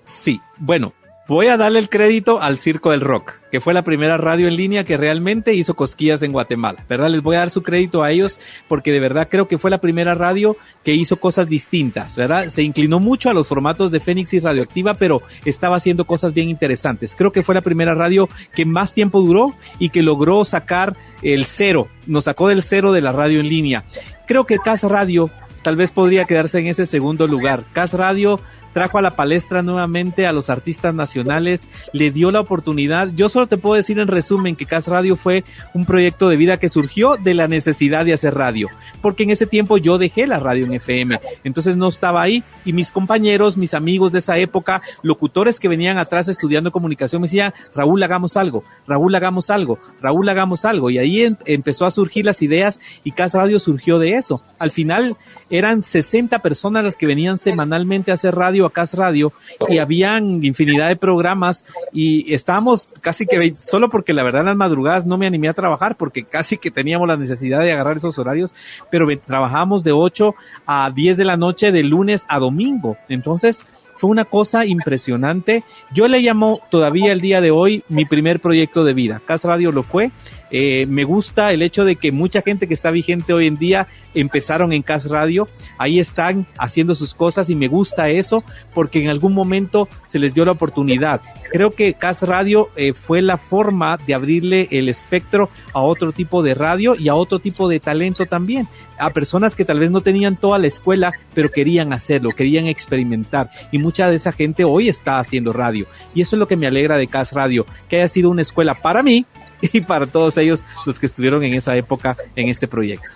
Sí, bueno, voy a darle el crédito al Circo del Rock, que fue la primera radio en línea que realmente hizo cosquillas en Guatemala, ¿verdad? Les voy a dar su crédito a ellos porque de verdad creo que fue la primera radio que hizo cosas distintas, ¿verdad? Se inclinó mucho a los formatos de Fénix y Radioactiva, pero estaba haciendo cosas bien interesantes. Creo que fue la primera radio que más tiempo duró y que logró sacar el cero, nos sacó del cero de la radio en línea. Creo que CAS Radio tal vez podría quedarse en ese segundo lugar. CAS Radio trajo a la palestra nuevamente a los artistas nacionales, le dio la oportunidad. Yo solo te puedo decir en resumen que CAS Radio fue un proyecto de vida que surgió de la necesidad de hacer radio, porque en ese tiempo yo dejé la radio en FM, entonces no estaba ahí, y mis compañeros, mis amigos de esa época, locutores que venían atrás estudiando comunicación, me decían, Raúl, hagamos algo, Raúl, hagamos algo, Raúl, hagamos algo, y ahí empezó a surgir las ideas, y CAS Radio surgió de eso. Al final eran 60 personas las que venían semanalmente a hacer radio a CAS Radio, y habían infinidad de programas, y estábamos casi que, solo porque la verdad en las madrugadas no me animé a trabajar, porque casi que teníamos la necesidad de agarrar esos horarios, pero trabajábamos de 8 a 10 de la noche de lunes a domingo. Entonces fue una cosa impresionante. Yo le llamo todavía el día de hoy mi primer proyecto de vida. CAS Radio lo fue. Me gusta el hecho de que mucha gente que está vigente hoy en día empezaron en CAS Radio, ahí están haciendo sus cosas, y me gusta eso porque en algún momento se les dio la oportunidad. Creo que CAS Radio fue la forma de abrirle el espectro a otro tipo de radio y a otro tipo de talento también, a personas que tal vez no tenían toda la escuela, pero querían hacerlo, querían experimentar, y mucha de esa gente hoy está haciendo radio, y eso es lo que me alegra de CAS Radio, que haya sido una escuela para mí y para todos ellos los que estuvieron en esa época en este proyecto.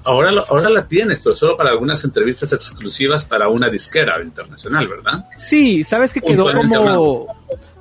Ahora la tienes, pero solo para algunas entrevistas exclusivas para una disquera internacional, ¿verdad? Sí, sabes que quedó como...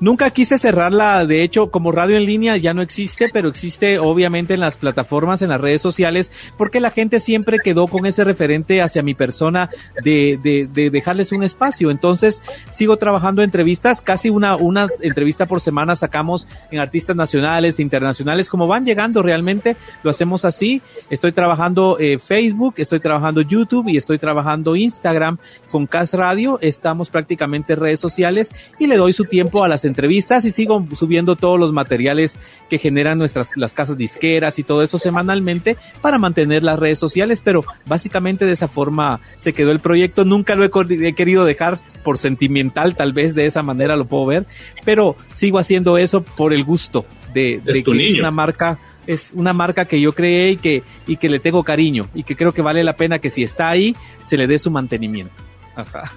Nunca quise cerrarla, de hecho, como radio en línea ya no existe, pero existe obviamente en las plataformas, en las redes sociales, porque la gente siempre quedó con ese referente hacia mi persona de dejarles un espacio. Entonces, sigo trabajando entrevistas, casi una entrevista por semana sacamos en artistas nacionales, internacionales, como van llegando realmente, lo hacemos así. Estoy trabajando Facebook, estoy trabajando YouTube y estoy trabajando Instagram con CAS Radio. Estamos prácticamente en redes sociales y le doy su tiempo a las entrevistas y sigo subiendo todos los materiales que generan las casas disqueras y todo eso semanalmente para mantener las redes sociales, pero básicamente de esa forma se quedó el proyecto. Nunca lo he querido dejar por sentimental, tal vez de esa manera lo puedo ver, pero sigo haciendo eso por el gusto de que es una marca que yo creé y que le tengo cariño, y que creo que vale la pena que si está ahí se le dé su mantenimiento. Ajá.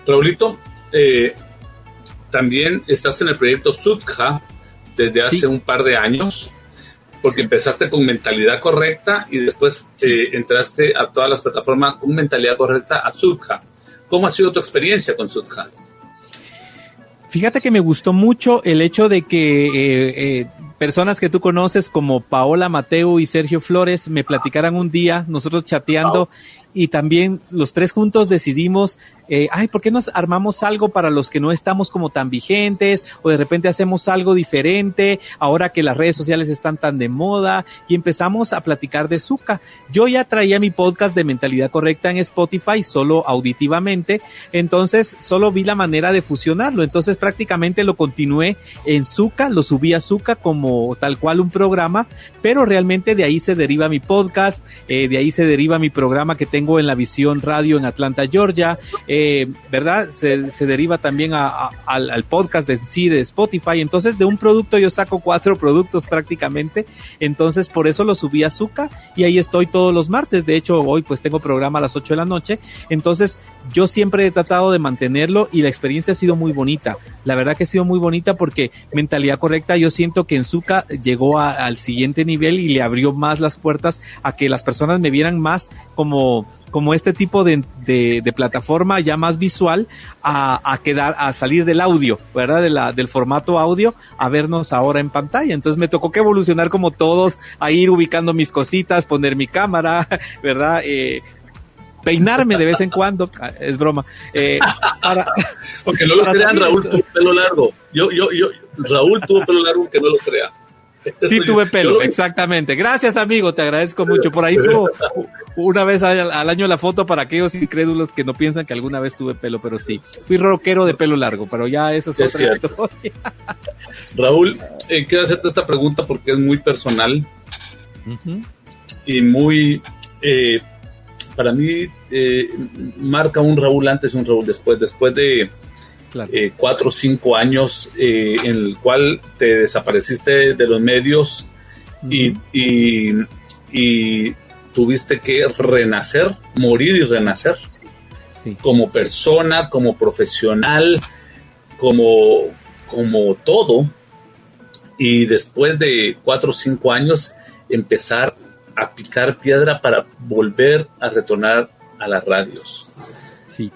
Raulito, también estás en el proyecto Sutja desde hace un par de años, porque empezaste con Mentalidad Correcta y después entraste a todas las plataformas con Mentalidad Correcta a Sutja. ¿Cómo ha sido tu experiencia con Sutja? Fíjate que me gustó mucho el hecho de que personas que tú conoces como Paola Mateo y Sergio Flores me platicaran un día, nosotros chateando, y también los tres juntos decidimos, ¿por qué no armamos algo para los que no estamos como tan vigentes? O de repente hacemos algo diferente, ahora que las redes sociales están tan de moda, y empezamos a platicar de Zucca. Yo ya traía mi podcast de Mentalidad Correcta en Spotify, solo auditivamente, entonces solo vi la manera de fusionarlo, entonces prácticamente lo continué en Zucca, lo subí a Zucca como tal cual un programa, pero realmente de ahí se deriva mi podcast, de ahí se deriva mi programa que tengo en la Visión Radio en Atlanta, Georgia, ¿verdad? Se deriva también al podcast de Spotify. Entonces de un producto yo saco 4 productos prácticamente, entonces por eso lo subí a Zucca y ahí estoy todos los martes. De hecho hoy pues tengo programa a las 8 de la noche, entonces yo siempre he tratado de mantenerlo y la experiencia ha sido muy bonita. La verdad que ha sido muy bonita porque Mentalidad Correcta yo siento que en Zucca Bazooka llegó al siguiente nivel y le abrió más las puertas a que las personas me vieran más como este tipo de plataforma ya más visual a salir del audio, ¿verdad? Del formato audio a vernos ahora en pantalla. Entonces me tocó que evolucionar como todos, a ir ubicando mis cositas, poner mi cámara, ¿verdad? Peinarme de vez en cuando, es broma. Porque no lo crean, Raúl tuvo pelo largo. Raúl tuvo pelo largo, que no lo crea. Sí, tuve pelo, exactamente. Gracias, amigo, te agradezco mucho. Por ahí subo una vez al año la foto para aquellos incrédulos que no piensan que alguna vez tuve pelo, pero sí. Fui rockero de pelo largo, pero ya eso es otra historia. Raúl, quiero hacerte esta pregunta porque es muy personal y muy... para mí marca un Raúl antes y un Raúl después de 4 o 5 años en el cual te desapareciste de los medios y tuviste que renacer, morir y renacer, como persona, como profesional, como todo, y después de 4 o 5 años empezar a picar piedra para volver a retornar a las radios. Sí.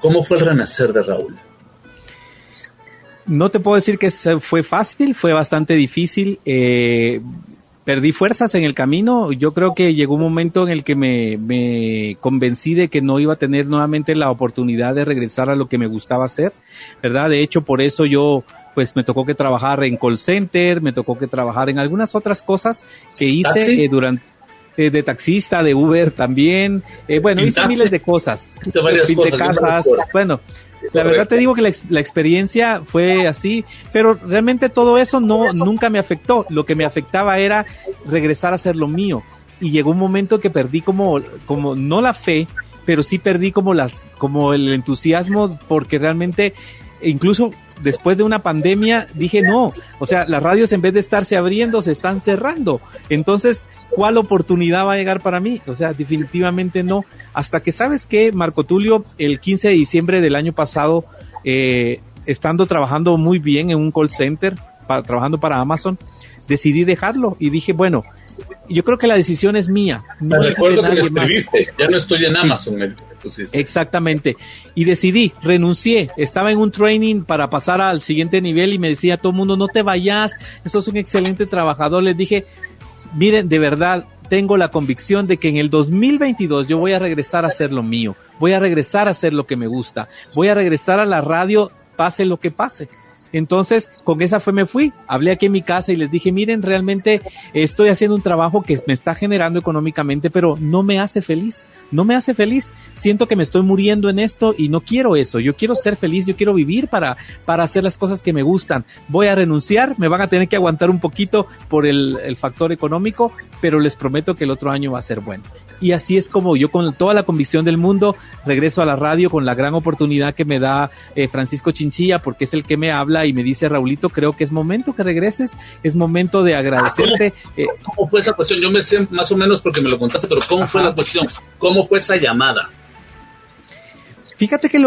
¿Cómo fue el renacer de Raúl? No te puedo decir que fue fácil, fue bastante difícil. Perdí fuerzas en el camino. Yo creo que llegó un momento en el que me convencí de que no iba a tener nuevamente la oportunidad de regresar a lo que me gustaba hacer, ¿verdad? De hecho, por eso yo pues me tocó que trabajar en call center, me tocó que trabajar en algunas otras cosas que hice durante... de taxista, de Uber también, bueno, hice miles de cosas, de casas, bueno, la verdad te digo que la experiencia fue así, pero realmente todo eso nunca me afectó. Lo que me afectaba era regresar a hacer lo mío, y llegó un momento que perdí como no la fe, pero sí perdí como el entusiasmo, porque realmente incluso después de una pandemia dije no, o sea, las radios en vez de estarse abriendo se están cerrando, entonces ¿cuál oportunidad va a llegar para mí? O sea, definitivamente no, hasta que sabes que Marco Tulio, el 15 de diciembre del año pasado, estando trabajando muy bien en un call center, trabajando para Amazon, decidí dejarlo y dije, bueno, yo creo que la decisión es mía. No recuerdo que me escribiste, ya no estoy en Amazon, me pusiste. Exactamente. Y decidí, renuncié. Estaba en un training para pasar al siguiente nivel y me decía todo el mundo, no te vayas, sos un excelente trabajador. Les dije, miren, de verdad, tengo la convicción de que en el 2022 yo voy a regresar a hacer lo mío. Voy a regresar a hacer lo que me gusta. Voy a regresar a la radio, pase lo que pase. Entonces, con esa fe me fui, hablé aquí en mi casa y les dije, miren, realmente estoy haciendo un trabajo que me está generando económicamente, pero no me hace feliz, siento que me estoy muriendo en esto y no quiero eso, yo quiero ser feliz, yo quiero vivir para hacer las cosas que me gustan, voy a renunciar, me van a tener que aguantar un poquito por el factor económico, pero les prometo que el otro año va a ser bueno. Y así es como yo, con toda la convicción del mundo, regreso a la radio con la gran oportunidad que me da Francisco Chinchilla, porque es el que me habla y me dice, Raulito, creo que es momento que regreses, es momento de agradecerte. ¿Cómo fue esa cuestión? Yo me sé más o menos porque me lo contaste, pero ¿cómo fue la cuestión? ¿Cómo fue esa llamada? Fíjate que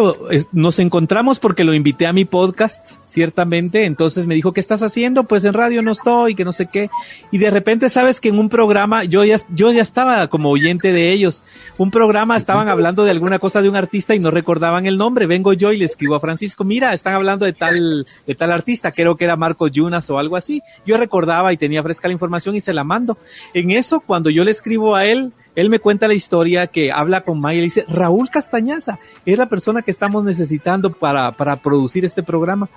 nos encontramos porque lo invité a mi podcast, ciertamente, entonces me dijo, ¿qué estás haciendo? Pues en radio no estoy, que no sé qué, y de repente sabes que en un programa, yo ya estaba como oyente de ellos, un programa estaban hablando de alguna cosa de un artista y no recordaban el nombre, vengo yo y le escribo a Francisco, mira, están hablando de tal artista, creo que era Marco Yunas o algo así, yo recordaba y tenía fresca la información y se la mando. En eso, cuando yo le escribo a él me cuenta la historia, que habla con Maya y le dice, Raúl Castañaza es la persona que estamos necesitando para producir este programa.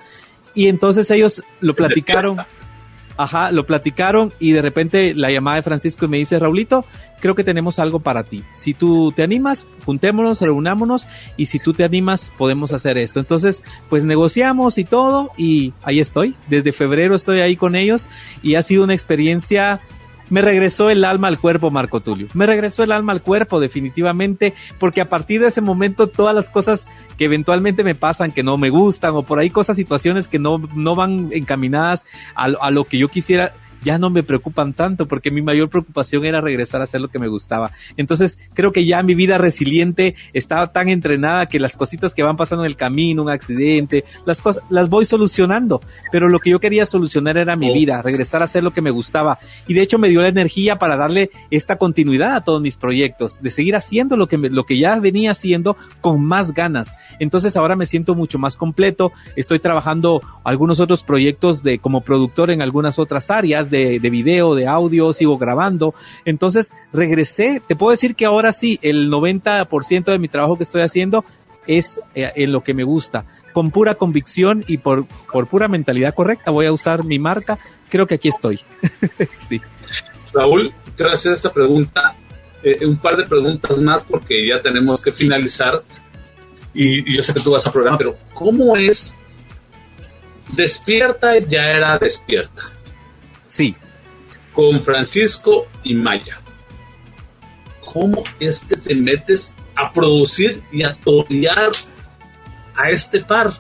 Y entonces ellos lo platicaron, y de repente la llamada de Francisco y me dice, Raulito, creo que tenemos algo para ti. Si tú te animas, juntémonos, reunámonos, y si tú te animas, podemos hacer esto. Entonces, pues negociamos y todo, y ahí estoy. Desde febrero estoy ahí con ellos, y ha sido una experiencia. Me regresó el alma al cuerpo, Marco Tulio. Me regresó el alma al cuerpo, definitivamente, porque a partir de ese momento todas las cosas que eventualmente me pasan, que no me gustan, o por ahí situaciones que no van encaminadas a lo que yo quisiera, ya no me preocupan tanto, porque mi mayor preocupación era regresar a hacer lo que me gustaba. Entonces, creo que ya mi vida resiliente estaba tan entrenada que las cositas que van pasando en el camino, un accidente, las cosas, las voy solucionando, pero lo que yo quería solucionar era mi vida, regresar a hacer lo que me gustaba, y de hecho me dio la energía para darle esta continuidad a todos mis proyectos, de seguir haciendo lo que ya venía haciendo con más ganas. Entonces ahora me siento mucho más completo, estoy trabajando algunos otros proyectos como productor en algunas otras áreas de video, de audio, sigo grabando. Entonces regresé, te puedo decir que ahora sí, el 90% de mi trabajo que estoy haciendo es en lo que me gusta, con pura convicción y por pura mentalidad correcta. Voy a usar mi marca, creo que aquí estoy. Sí. Raúl, quiero hacer esta pregunta, un par de preguntas más porque ya tenemos que finalizar, y yo sé que tú vas a programa, pero ¿cómo es Despierta? Ya era Despierta. Sí. Con Francisco y Maya. ¿Cómo es que te metes a producir y a torear a este par?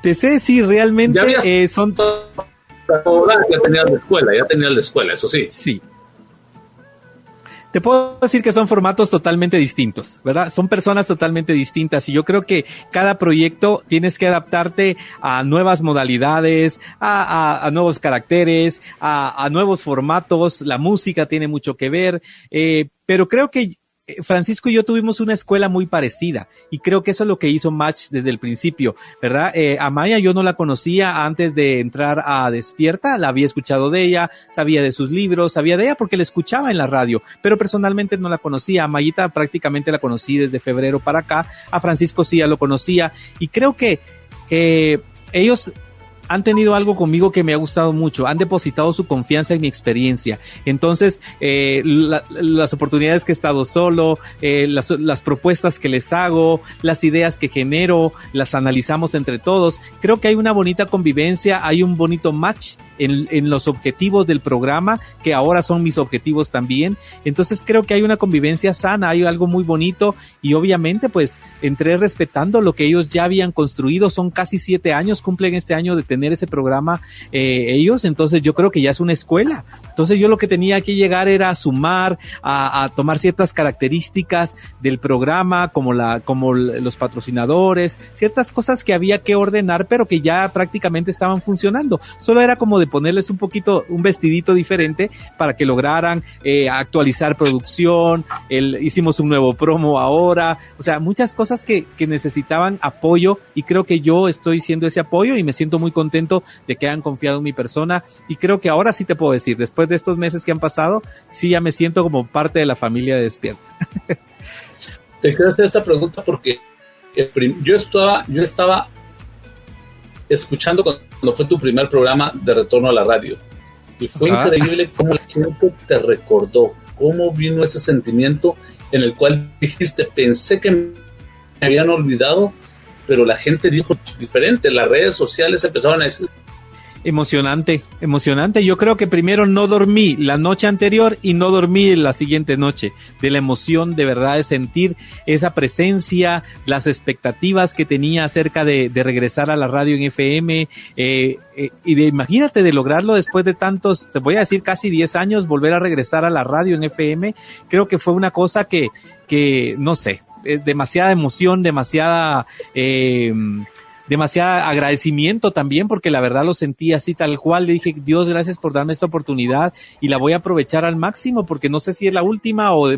Te sé decir, realmente son... Ya tenías la escuela, eso sí. Sí. Te puedo decir que son formatos totalmente distintos, ¿verdad? Son personas totalmente distintas, y yo creo que cada proyecto tienes que adaptarte a nuevas modalidades, a nuevos caracteres, a nuevos formatos. La música tiene mucho que ver, pero creo que Francisco y yo tuvimos una escuela muy parecida, y creo que eso es lo que hizo match desde el principio, ¿verdad? A Maya yo no la conocía antes de entrar a Despierta, la había escuchado de ella, sabía de sus libros, sabía de ella porque la escuchaba en la radio, pero personalmente no la conocía. A Mayita prácticamente la conocí desde febrero para acá, a Francisco sí ya lo conocía, y creo que ellos han tenido algo conmigo que me ha gustado mucho, han depositado su confianza en mi experiencia. Entonces, las oportunidades que he estado solo, las propuestas que les hago, las ideas que genero, las analizamos entre todos. Creo que hay una bonita convivencia, hay un bonito match en los objetivos del programa, que ahora son mis objetivos también. Entonces, creo que hay una convivencia sana, hay algo muy bonito, y obviamente, pues, entré respetando lo que ellos ya habían construido. Son casi 7 años, cumplen este año de tener ese programa ellos, entonces yo creo que ya es una escuela. Entonces yo lo que tenía que llegar era a sumar, a tomar ciertas características del programa, como los patrocinadores, ciertas cosas que había que ordenar, pero que ya prácticamente estaban funcionando. Solo era como de ponerles un vestidito diferente para que lograran actualizar producción. Hicimos un nuevo promo ahora, o sea, muchas cosas que necesitaban apoyo, y creo que yo estoy siendo ese apoyo, y me siento muy contento de que hayan confiado en mi persona, y creo que ahora sí te puedo decir, después de estos meses que han pasado, sí ya me siento como parte de la familia de Despierta. Te quiero hacer esta pregunta porque yo estaba escuchando cuando fue tu primer programa de retorno a la radio, y fue increíble cómo la gente te recordó, cómo vino ese sentimiento en el cual dijiste, pensé que me habían olvidado, pero la gente dijo diferente, las redes sociales empezaron a decir. Emocionante. Yo creo que primero no dormí la noche anterior y no dormí la siguiente noche, de la emoción de verdad de sentir esa presencia, las expectativas que tenía acerca de regresar a la radio en FM, y imagínate de lograrlo después de tantos, te voy a decir casi 10 años, volver a regresar a la radio en FM. Creo que fue una cosa que no sé, demasiada emoción, demasiada agradecimiento también, porque la verdad lo sentí así tal cual. Le dije, Dios, gracias por darme esta oportunidad, y la voy a aprovechar al máximo, porque no sé si es la última o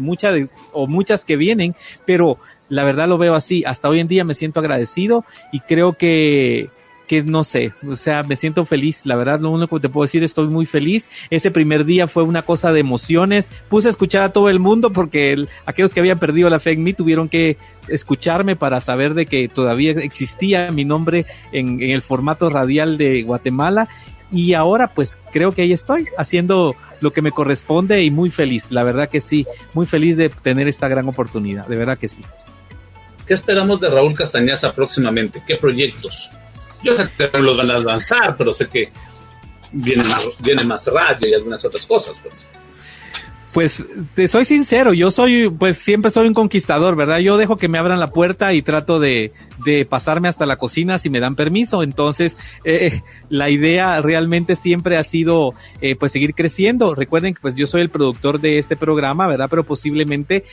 muchas que vienen, pero la verdad lo veo así. Hasta hoy en día me siento agradecido, y creo que no sé, o sea, me siento feliz. La verdad, lo único que te puedo decir, estoy muy feliz. Ese primer día fue una cosa de emociones. Puse a escuchar a todo el mundo, porque aquellos que habían perdido la fe en mí tuvieron que escucharme para saber de que todavía existía mi nombre en el formato radial de Guatemala. Y ahora pues creo que ahí estoy haciendo lo que me corresponde, y muy feliz, la verdad que sí, muy feliz de tener esta gran oportunidad, de verdad que sí. ¿Qué esperamos de Raúl Castañaza próximamente? ¿Qué proyectos? Yo sé que los van a lanzar, pero sé que viene más radio y algunas otras cosas, pues. Pues te soy sincero, pues siempre soy un conquistador, ¿verdad? Yo dejo que me abran la puerta y trato de pasarme hasta la cocina si me dan permiso. Entonces, la idea realmente siempre ha sido, pues seguir creciendo. Recuerden que pues yo soy el productor de este programa, ¿verdad? Pero posiblemente,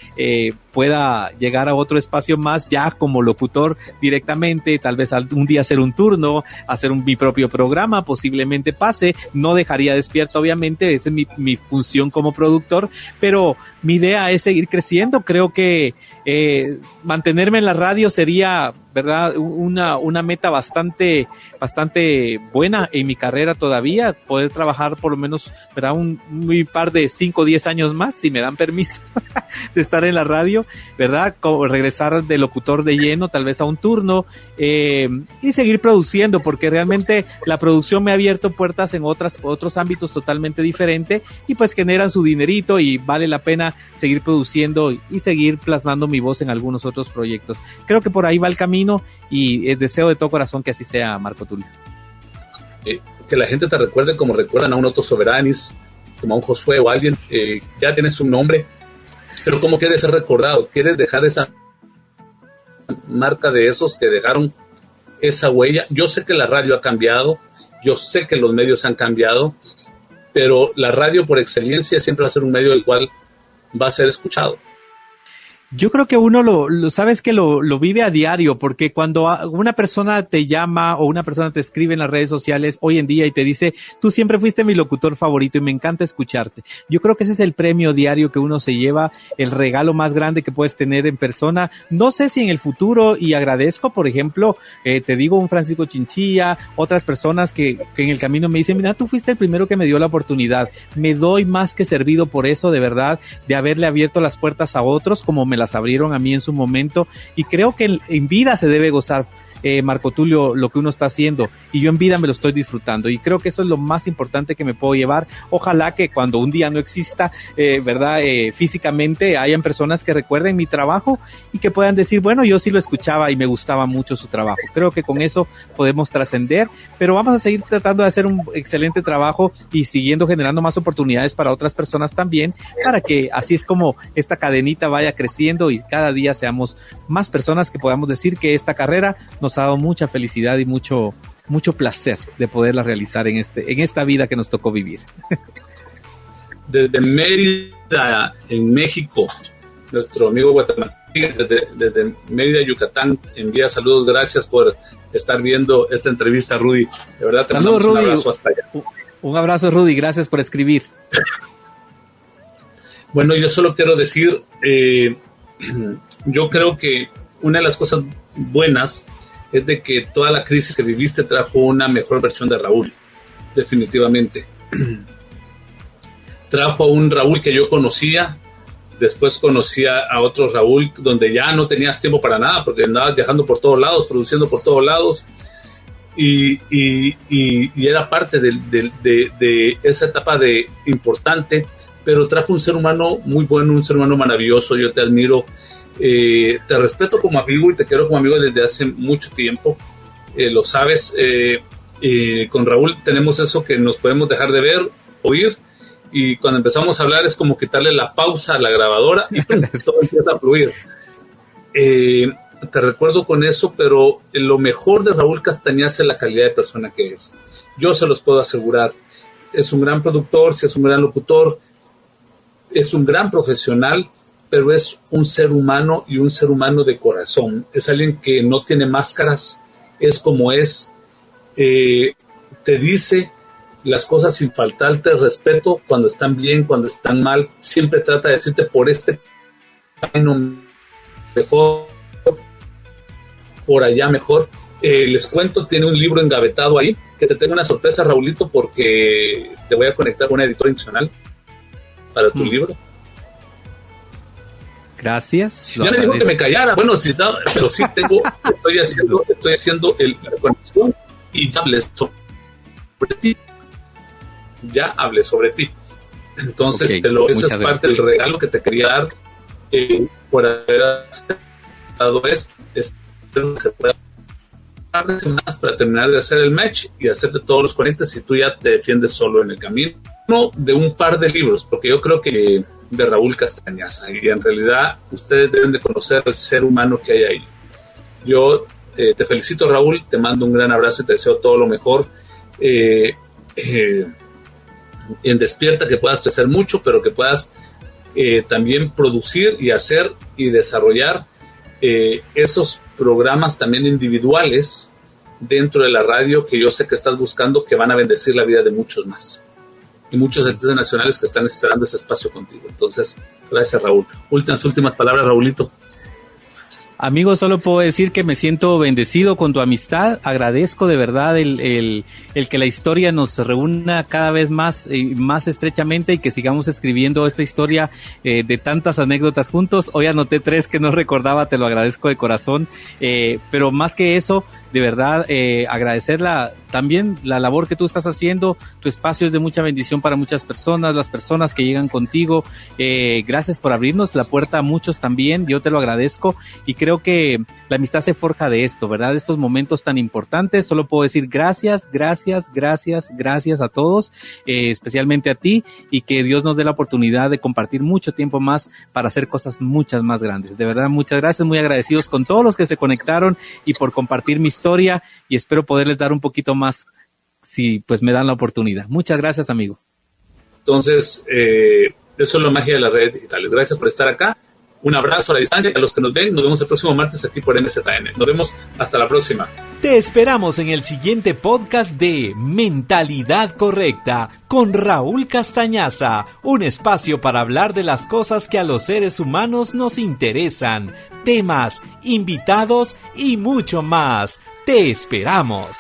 pueda llegar a otro espacio más ya como locutor directamente, tal vez un día hacer un turno, hacer mi propio programa, posiblemente pase. No dejaría despierto, obviamente, esa es mi función como productor, pero mi idea es seguir creciendo. Creo que mantenerme en la radio sería, ¿verdad?, una meta bastante buena en mi carrera todavía, poder trabajar por lo menos, ¿verdad?, un par de 5 o 10 años más, si me dan permiso de estar en la radio, ¿verdad?, como regresar de locutor de lleno, tal vez a un turno, y seguir produciendo, porque realmente la producción me ha abierto puertas en otros ámbitos totalmente diferentes, y pues generan su dinerito, y vale la pena seguir produciendo y seguir plasmando mi voz en algunos otros proyectos. Creo que por ahí va el camino, y deseo de todo corazón que así sea, Marco Tulio. Que la gente te recuerde como recuerdan a un Otto Soberanis, como a un Josué o a alguien. Ya tienes un nombre, pero ¿cómo quieres ser recordado? ¿Quieres dejar esa marca de esos que dejaron esa huella? Yo sé que la radio ha cambiado, yo sé que los medios han cambiado, pero la radio por excelencia siempre va a ser un medio del cual va a ser escuchado. Yo creo que uno sabes que lo vive a diario, porque cuando una persona te llama o una persona te escribe en las redes sociales hoy en día y te dice, tú siempre fuiste mi locutor favorito y me encanta escucharte. Yo creo que ese es el premio diario que uno se lleva, el regalo más grande que puedes tener en persona. No sé si en el futuro, y agradezco, por ejemplo, te digo, un Francisco Chinchilla, otras personas que en el camino me dicen, mira, tú fuiste el primero que me dio la oportunidad. Me doy más que servido por eso, de verdad, de haberle abierto las puertas a otros como me las abrieron a mí en su momento, y creo que en vida se debe gozar, Marco Tulio, lo que uno está haciendo, y yo en vida me lo estoy disfrutando, y creo que eso es lo más importante que me puedo llevar. Ojalá que cuando un día no exista, verdad, físicamente, hayan personas que recuerden mi trabajo y que puedan decir, bueno, yo sí lo escuchaba y me gustaba mucho su trabajo. Creo que con eso podemos trascender, pero vamos a seguir tratando de hacer un excelente trabajo y siguiendo generando más oportunidades para otras personas también, para que así es como esta cadenita vaya creciendo y cada día seamos más personas que podamos decir que esta carrera nos ha dado mucha felicidad y mucho placer de poderla realizar en esta vida que nos tocó vivir. Desde Mérida, en México, nuestro amigo guatemalteco, desde Mérida, Yucatán, envía saludos. Gracias por estar viendo esta entrevista, Rudy. De verdad, te mandamos un abrazo hasta allá. Un abrazo, Rudy. Gracias por escribir. Bueno, yo solo quiero decir, yo creo que una de las cosas buenas es de que toda la crisis que viviste trajo una mejor versión de Raúl, definitivamente. Trajo a un Raúl que yo conocía, después conocía a otro Raúl donde ya no tenías tiempo para nada, porque andabas viajando por todos lados, produciendo por todos lados, y era parte de esa etapa importante, pero trajo un ser humano muy bueno, un ser humano maravilloso. Yo te admiro. Te respeto como amigo y te quiero como amigo desde hace mucho tiempo, lo sabes. Con Raúl tenemos eso que nos podemos dejar de ver, oír, y cuando empezamos a hablar es como quitarle la pausa a la grabadora y todo empieza a fluir. Te recuerdo con eso, pero lo mejor de Raúl Castañaza es la calidad de persona que es. Yo se los puedo asegurar. Es un gran productor, es un gran locutor, es un gran profesional, pero es un ser humano, y un ser humano de corazón. Es alguien que no tiene máscaras, es como es, te dice las cosas sin faltarte respeto, cuando están bien, cuando están mal, siempre trata de decirte por este camino mejor, por allá mejor. Les cuento, tiene un libro engavetado ahí, que te tengo una sorpresa, Raulito, porque te voy a conectar con una editora nacional para tu libro. Gracias. Ya me dijo que me callara. Bueno, sí, pero sí estoy haciendo la conexión y ya hablé sobre ti. Entonces, okay, esa es parte del regalo que te quería dar por haber aceptado esto. Espero que se pueda más para terminar de hacer el match y hacerte todos los 40 si tú ya te defiendes solo en el camino. Uno de un par de libros, porque yo creo que de Raúl Castañaza, y en realidad ustedes deben de conocer al ser humano que hay ahí. Yo te felicito, Raúl, te mando un gran abrazo y te deseo todo lo mejor. En Despierta, que puedas crecer mucho, pero que puedas también producir y hacer y desarrollar esos programas también individuales dentro de la radio, que yo sé que estás buscando, que van a bendecir la vida de muchos más, y muchos artistas nacionales que están esperando ese espacio contigo. Entonces, gracias, Raúl. Últimas palabras, Raulito. Amigo, solo puedo decir que me siento bendecido con tu amistad. Agradezco de verdad el que la historia nos reúna cada vez más y más estrechamente, y que sigamos escribiendo esta historia de tantas anécdotas juntos. Hoy anoté 3 que no recordaba, te lo agradezco de corazón. Pero más que eso, de verdad, agradecer también la labor que tú estás haciendo. Tu espacio es de mucha bendición para muchas personas, las personas que llegan contigo. Gracias por abrirnos la puerta a muchos también. Yo te lo agradezco, y creo que la amistad se forja de esto, ¿verdad? De estos momentos tan importantes. Solo puedo decir gracias a todos, especialmente a ti, y que Dios nos dé la oportunidad de compartir mucho tiempo más para hacer cosas muchas más grandes. De verdad, muchas gracias, muy agradecidos con todos los que se conectaron y por compartir mi historia, y espero poderles dar un poquito más si pues me dan la oportunidad. Muchas gracias, amigo. Entonces, eso es la magia de las redes digitales. Gracias por estar acá. Un abrazo a la distancia. A los que nos ven, nos vemos el próximo martes aquí por MZN. Nos vemos hasta la próxima. Te esperamos en el siguiente podcast de Mentalidad Correcta con Raúl Castañaza, un espacio para hablar de las cosas que a los seres humanos nos interesan, temas, invitados y mucho más. Te esperamos.